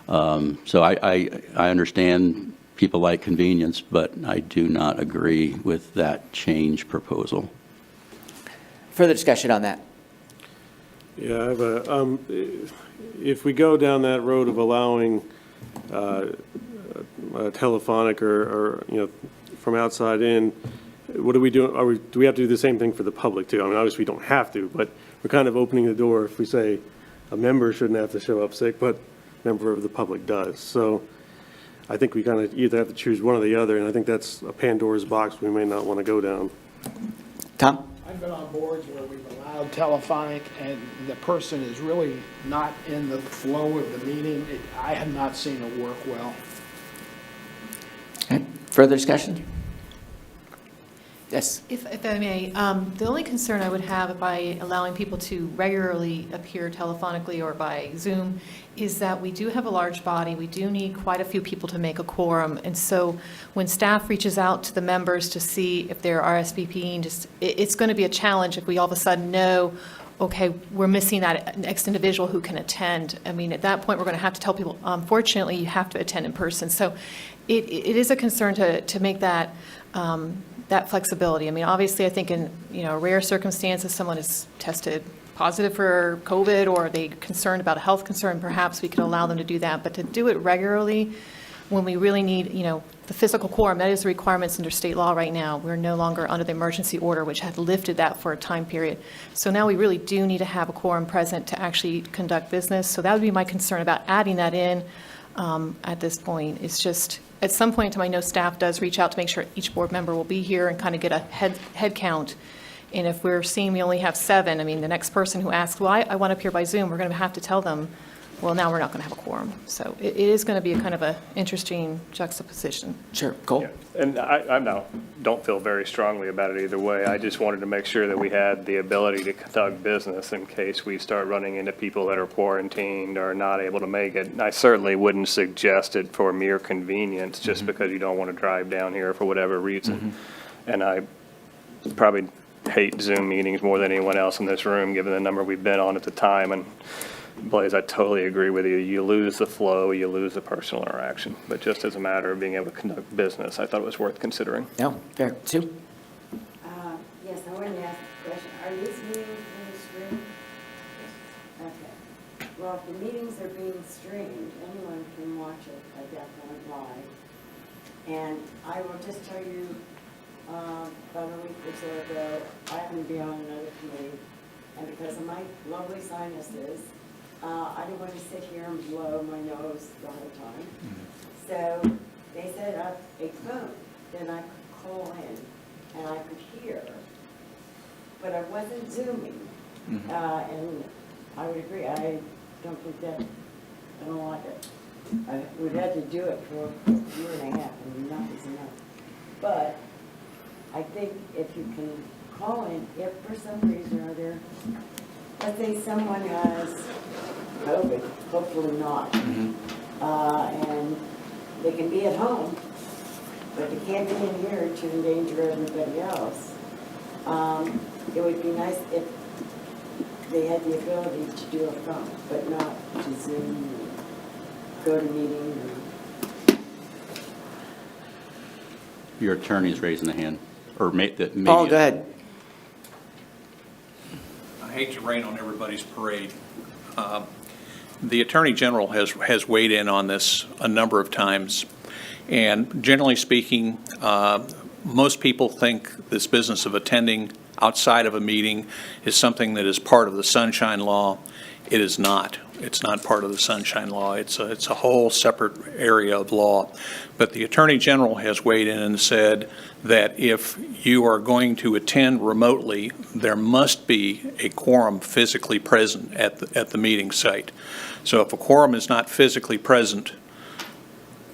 So I understand people like convenience, but I do not agree with that change proposal. Further discussion on that? Yeah, I have a, if we go down that road of allowing telephonic or from outside in, what do we do? Do we have to do the same thing for the public too? I mean, obviously we don't have to, but we're kind of opening the door if we say a member shouldn't have to show up sick, but a member of the public does. So I think we kind of either have to choose one or the other, and I think that's a Pandora's box we may not want to go down. Tom? I've been on boards where we've allowed telephonic and the person is really not in the flow of the meeting. I have not seen it work well. Okay. Further discussion? Yes. If I may, the only concern I would have by allowing people to regularly appear telephonically or by Zoom is that we do have a large body. We do need quite a few people to make a quorum. And so when staff reaches out to the members to see if they're RSVPing, it's going to be a challenge if we all of a sudden know, okay, we're missing that next individual who can attend. I mean, at that point, we're going to have to tell people, unfortunately, you have to attend in person. So it is a concern to make that that flexibility. I mean, obviously, I think in, rare circumstances, someone is tested positive for COVID, or they concerned about a health concern, perhaps we could allow them to do that. But to do it regularly, when we really need, the physical quorum, that is the requirements under state law right now. We're no longer under the emergency order, which had lifted that for a time period. So now we really do need to have a quorum present to actually conduct business. So that would be my concern about adding that in at this point. It's just, at some point in time, I know staff does reach out to make sure each board member will be here and kind of get a head count. And if we're seeing we only have 7, I mean, the next person who asks, well, I want to appear by Zoom, we're going to have to tell them, well, now we're not going to have a quorum. So it is going to be a kind of a interesting juxtaposition. Sure, Cole? Yeah. And I now don't feel very strongly about it either way. I just wanted to make sure that we had the ability to conduct business in case we start running into people that are quarantined or not able to make it. And I certainly wouldn't suggest it for mere convenience, just because you don't want to drive down here for whatever reason. And I probably hate Zoom meetings more than anyone else in this room, given the number we've been on at the time. And Blaze, I totally agree with you. You lose the flow, you lose the personal interaction. But just as a matter of being able to conduct business, I thought it was worth considering. No, fair. Sue? Yes, I wanted to ask a question. Are these meetings being streamed? Okay. Well, if the meetings are being streamed, anyone can watch it, I definitely live. And I will just tell you, about a week or so ago, I happened to be on another committee, and because of my lovely sinuses, I didn't want to sit here and blow my nose the whole time. So they set up a phone that I could call in and I could hear, but I wasn't Zooming. And I would agree, I don't think that, I don't like it. We've had to do it for a year and a half, and enough is enough. But I think if you can call in, if for some reason or other, let's say someone has COVID, hopefully not, and they can be at home, but they can't be in here to endanger everybody else. It would be nice if they had the ability to do a phone, but not to Zoom, go to meetings. Your attorney's raising the hand, or maybe. Paul, go ahead. I hate to rain on everybody's parade. The Attorney General has weighed in on this a number of times, and generally speaking, most people think this business of attending outside of a meeting is something that is part of the Sunshine Law. It is not. It's not part of the Sunshine Law. It's a whole separate area of law. But the Attorney General has weighed in and said that if you are going to attend remotely, there must be a quorum physically present at the meeting site. So if a quorum is not physically present,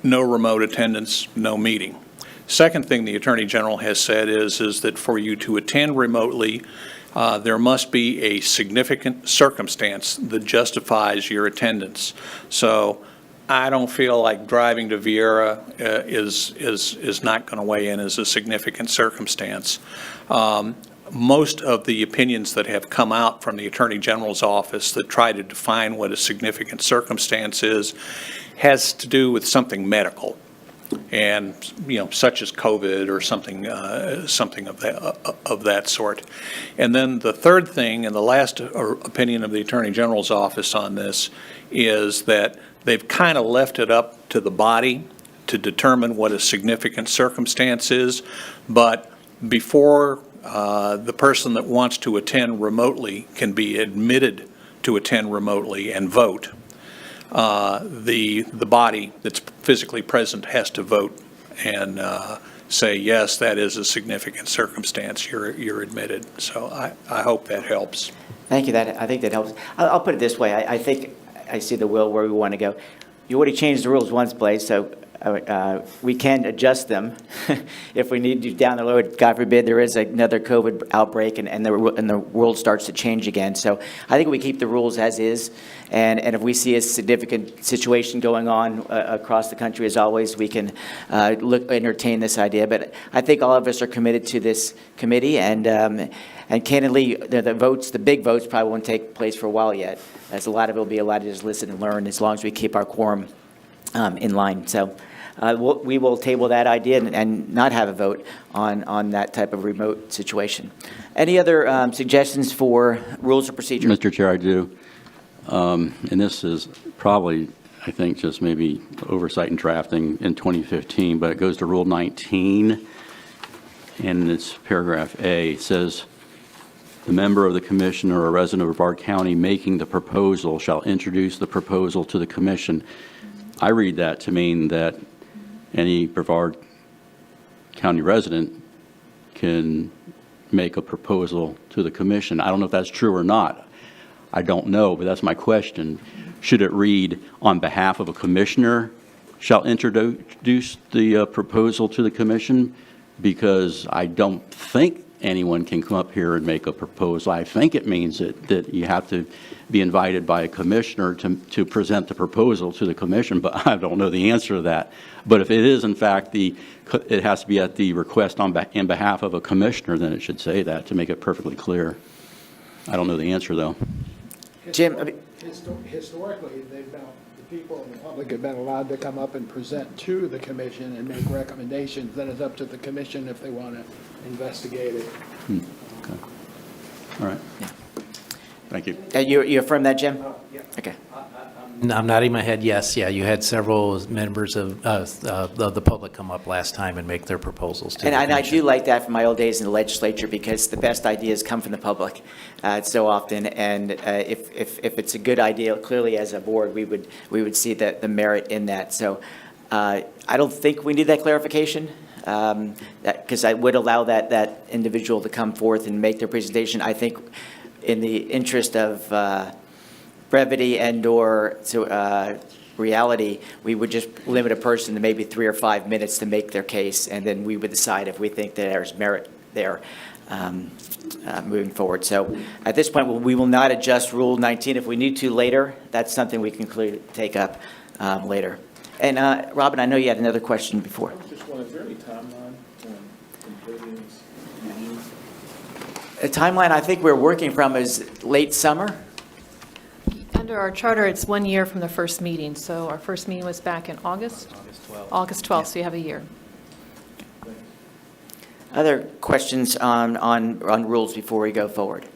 no remote attendance, no meeting. Second thing the Attorney General has said is that for you to attend remotely, there must be a significant circumstance that justifies your attendance. So I don't feel like driving to Viera is not going to weigh in as a significant circumstance. Most of the opinions that have come out from the Attorney General's office that try to define what a significant circumstance is has to do with something medical, and such as COVID or something of that sort. And then the third thing, and the last opinion of the Attorney General's office on this, is that they've kind of left it up to the body to determine what a significant circumstance is, but before the person that wants to attend remotely can be admitted to attend remotely and vote, the body that's physically present has to vote and say, yes, that is a significant circumstance, you're admitted. So I hope that helps. Thank you. I think that helps. I'll put it this way. I think I see the will where we want to go. You already changed the rules once, Blaze, so we can adjust them if we need to down the road. God forbid there is another COVID outbreak and the world starts to change again. So I think we keep the rules as is, and if we see a significant situation going on across the country, as always, we can entertain this idea. But I think all of us are committed to this committee, and candidly, the big votes probably won't take place for a while yet, as a lot of it will be allowed to just listen and learn as long as we keep our quorum in line. So we will table that idea and not have a vote on that type of remote situation. Any other suggestions for rules of procedure? Mr. Chair, I do. And this is probably, I think, just maybe oversight and drafting in 2015, but it goes to Rule 19, and it's paragraph A. It says, "The member of the commission or a resident of Brevard County making the proposal shall introduce the proposal to the commission." I read that to mean that any Brevard County resident can make a proposal to the commission. I don't know if that's true or not. I don't know, but that's my question. Should it read, "On behalf of a commissioner shall introduce the proposal to the commission"? Because I don't think anyone can come up here and make a proposal. I think it means that you have to be invited by a commissioner to present the proposal to the commission, but I don't know the answer to that. But if it is, in fact, it has to be at the request in behalf of a commissioner, then it should say that to make it perfectly clear. I don't know the answer, though. Jim? Historically, the people in the public have been allowed to come up and present to the commission and make recommendations. Then it's up to the commission if they want to investigate it. Okay. All right. Yeah. Thank you. You affirm that, Jim? Yeah. Okay. I'm nodding my head, yes. Yeah, you had several members of the public come up last time and make their proposals to the And I commission. do like that from my old days in the legislature, because the best ideas come from the public so often. And if it's a good idea, clearly as a board, we would see the merit in that. So I don't think we need that clarification, because I would allow that individual to come forth and make their presentation. I think in the interest of brevity and/or reality, we would just limit a person to maybe 3 or 5 minutes to make their case, and then we would decide if we think that there's merit there moving forward. So at this point, we will not adjust Rule 19. If we need to later, that's something we can clearly take up later. And Robin, I know you had another question before. I was just wondering, is there any timeline on completing these reviews? A timeline I think we're working from is late summer. Under our charter, it's 1 year from the first meeting, so our first meeting was back in August? August 12th. August 12th, so you have a year. Other questions on rules before we go forward?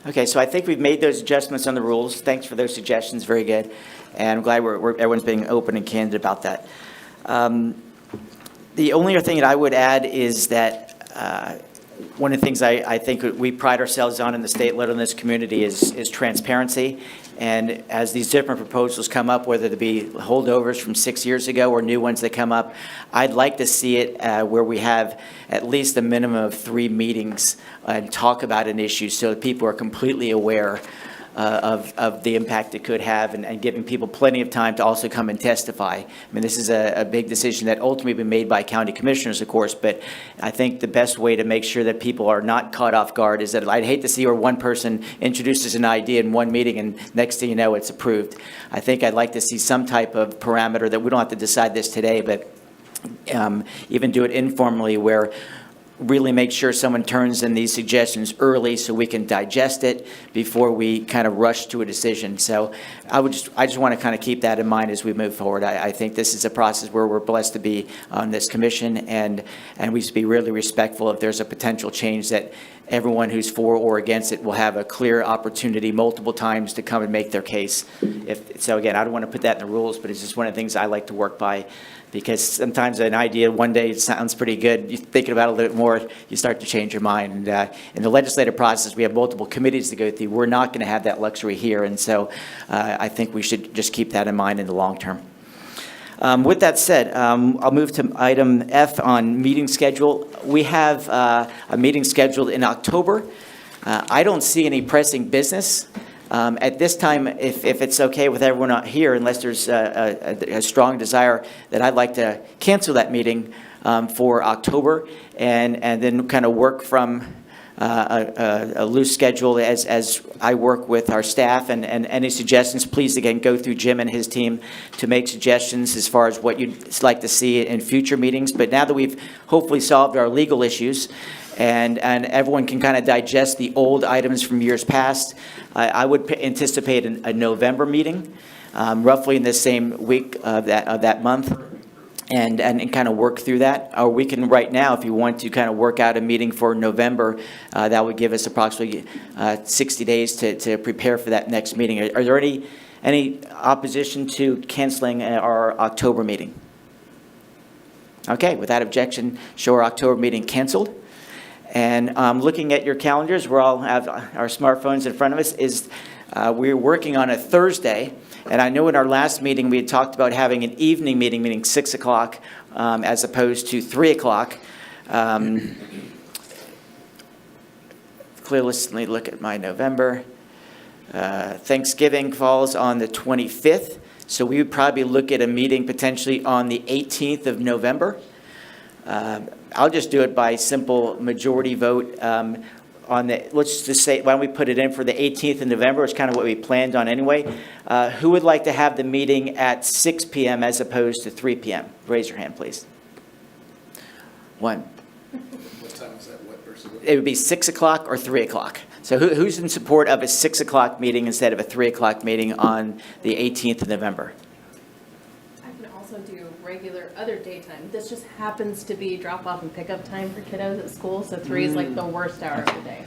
Okay, so I think we've made those adjustments on the rules. Thanks for those suggestions, very good. And I'm glad everyone's being open and candid about that. The only other thing that I would add is that one of the things I think we pride ourselves on in the state, let alone this community, is transparency. And as these different proposals come up, whether they be holdovers from 6 years ago or new ones that come up, I'd like to see it where we have at least a minimum of 3 meetings and talk about an issue so that people are completely aware of the impact it could have, and giving people plenty of time to also come and testify. I mean, this is a big decision that ultimately will be made by county commissioners, of course, but I think the best way to make sure that people are not caught off guard is that I'd hate to see where one person introduces an idea in one meeting and next thing you know, it's approved. I think I'd like to see some type of parameter that we don't have to decide this today, but even do it informally, where really make sure someone turns in these suggestions early so we can digest it before we kind of rush to a decision. So I just want to kind of keep that in mind as we move forward. I think this is a process where we're blessed to be on this commission, and we should be really respectful if there's a potential change, that everyone who's for or against it will have a clear opportunity multiple times to come and make their case. So again, I don't want to put that in the rules, but it's just one of the things I like to work by, because sometimes an idea one day it sounds pretty good. You think about it a little bit more, you start to change your mind. And in the legislative process, we have multiple committees to go through. We're not going to have that luxury here, and so I think we should just keep that in mind in the long term. With that said, I'll move to item F on meeting schedule. We have a meeting scheduled in October. I don't see any pressing business. At this time, if it's okay with everyone out here, unless there's a strong desire, that I'd like to cancel that meeting for October, and then kind of work from a loose schedule as I work with our staff, and any suggestions, please, again, go through Jim and his team to make suggestions as far as what you'd like to see in future meetings. But now that we've hopefully solved our legal issues, and everyone can kind of digest the old items from years past, I would anticipate a November meeting, roughly in the same week of that month. and kind of work through that. Or we can, right now, if you want to kind of work out a meeting for November, that would give us approximately 60 days to prepare for that next meeting. Are there any opposition to canceling our October meeting? Okay, without objection, show our October meeting canceled. And looking at your calendars, we all have our smartphones in front of us, we're working on a Thursday. And I know in our last meeting, we had talked about having an evening meeting, meaning 6 o'clock, as opposed to 3 o'clock. Clearly, let me look at my November. Thanksgiving falls on the 25th, so we would probably look at a meeting potentially on the 18th of November. I'll just do it by simple majority vote. Let's just say, why don't we put it in for the 18th of November? It's kind of what we planned on anyway. Who would like to have the meeting at 6 p.m. as opposed to 3 p.m.? Raise your hand, please. One. What time is that? What versus what? It would be 6 o'clock or 3 o'clock. So who's in support of a 6 o'clock meeting instead of a 3 o'clock meeting on the 18th of November? I can also do regular other daytime. This just happens to be drop-off and pickup time for kiddos at school, so 3 is like the worst hour of the day.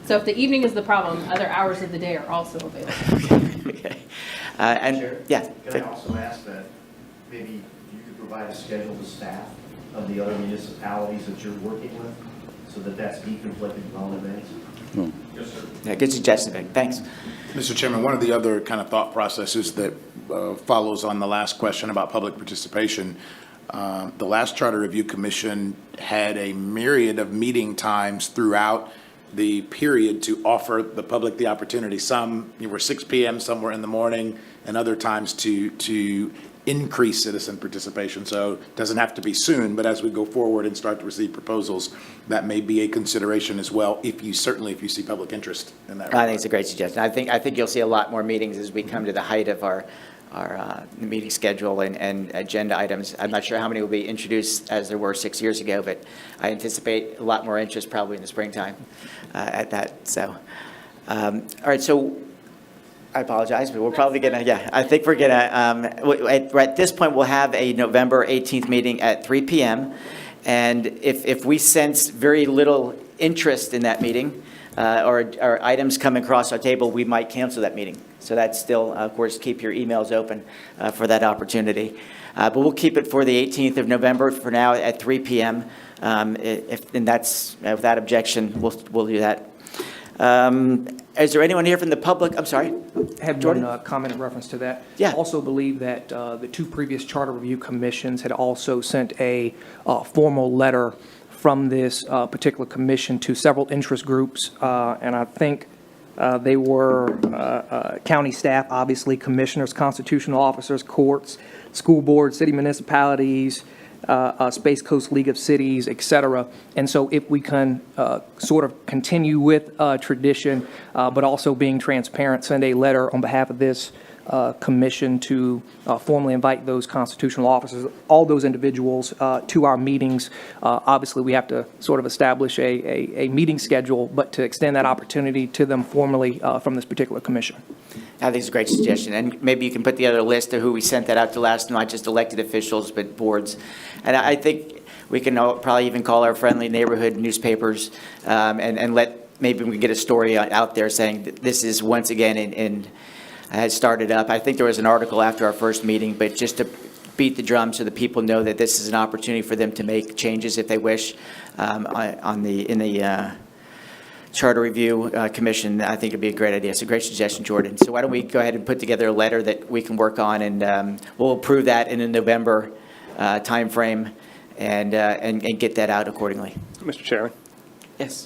So if the evening is the problem, other hours of the day are also available. Okay. Chair, Yeah. Can I also ask that maybe you could provide a schedule to staff of the other municipalities that you're working with, so that that's deconflicted in all events? Yes, sir. Yeah, good suggestion, Vic. Thanks. Mr. Chairman, one of the other kind of thought processes that follows on the last question about public participation, the last Charter Review Commission had a myriad of meeting times throughout the period to offer the public the opportunity. Some were 6 p.m., some were in the morning, and other times to increase citizen participation. So it doesn't have to be soon, but as we go forward and start to receive proposals, that may be a consideration as well, if you see public interest in that. I think it's a great suggestion. I think you'll see a lot more meetings as we come to the height of our meeting schedule and agenda items. I'm not sure how many will be introduced as there were 6 years ago, but I anticipate a lot more interest probably in the springtime at that. So, all right, so I apologize, but we're probably going to, I think we're going to, at this point, we'll have a November 18th meeting at 3 p.m. And if we sense very little interest in that meeting or items come across our table, we might cancel that meeting. So that's still, of course, keep your emails open for that opportunity. But we'll keep it for the 18th of November for now at 3 p.m. And that's, without objection, we'll do that. Is there anyone here from the public? I'm sorry. Have Jordan? one comment in reference to that. Yeah. Also believe that the two previous charter review commissions had also sent a formal letter from this particular commission to several interest groups, and I think they were county staff, obviously, commissioners, constitutional officers, courts, school boards, city municipalities, Space Coast League of Cities, et cetera. And so if we can sort of continue with tradition, but also being transparent, send a letter on behalf of this commission to formally invite those constitutional officers, all those individuals to our meetings. Obviously, we have to sort of establish a meeting schedule, but to extend that opportunity to them formally from this particular commission. I think it's a great suggestion, and maybe you can put together a list of who we sent that out to last, not just elected officials, but boards. And I think we can probably even call our friendly neighborhood newspapers and maybe we can get a story out there saying that this is once again has started up. I think there was an article after our first meeting, but just to beat the drum so that people know that this is an opportunity for them to make changes if they wish in the Charter Review Commission, I think it'd be a great idea. It's a great suggestion, Jordan. So why don't we go ahead and put together a letter that we can work on, and we'll approve that in the November timeframe and get that out accordingly. Mr. Chairman? Yes.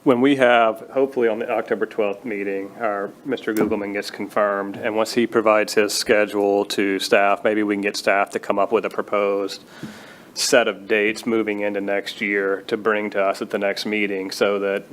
When we have, hopefully on the October 12th meeting, our Mr. Googleman gets confirmed, and once he provides his schedule to staff, maybe we can get staff to come up with a proposed set of dates moving into next year to bring to us at the next meeting, so that,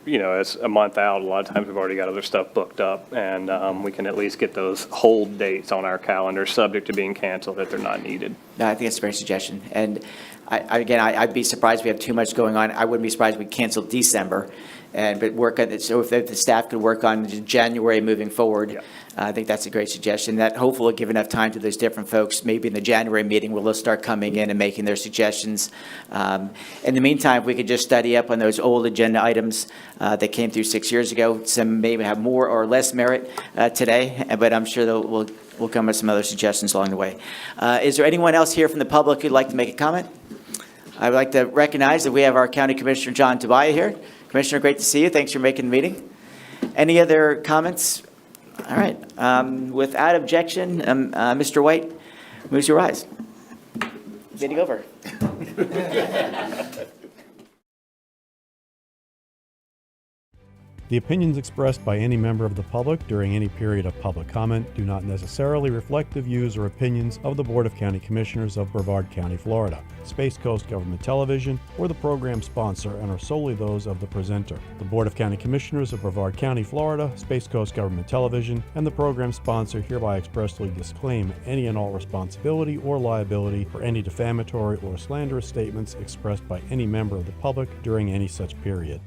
you know, it's a month out. A lot of times we've already got other stuff booked up, and we can at least get those hold dates on our calendar, subject to being canceled if they're not needed. No, I think it's a great suggestion. And I'd be surprised we have too much going on. I wouldn't be surprised we cancel December but work on it, so if the staff could work on January moving forward, Yeah. I think that's a great suggestion. That hopefully will give enough time to those different folks, maybe in the January meeting, where they'll start coming in and making their suggestions. In the meantime, if we could just study up on those old agenda items that came through 6 years ago. Some maybe have more or less merit today, but I'm sure we'll come with some other suggestions along the way. Is there anyone else here from the public who'd like to make a comment? I would like to recognize that we have our County Commissioner, John Tobias, here. Commissioner, great to see you. Thanks for making the meeting. Any other comments? All right. Without objection, Mr. White, moves your rise. Bidding over. The opinions expressed by any member of the public during any period of public comment do not necessarily reflect the views or opinions of the Board of County Commissioners of Brevard County, Florida, Space Coast Government Television, or the program sponsor, and are solely those of the presenter. The Board of County Commissioners of Brevard County, Florida, Space Coast Government Television, and the program sponsor hereby expressly disclaim any and all responsibility or liability for any defamatory or slanderous statements expressed by any member of the public during any such period.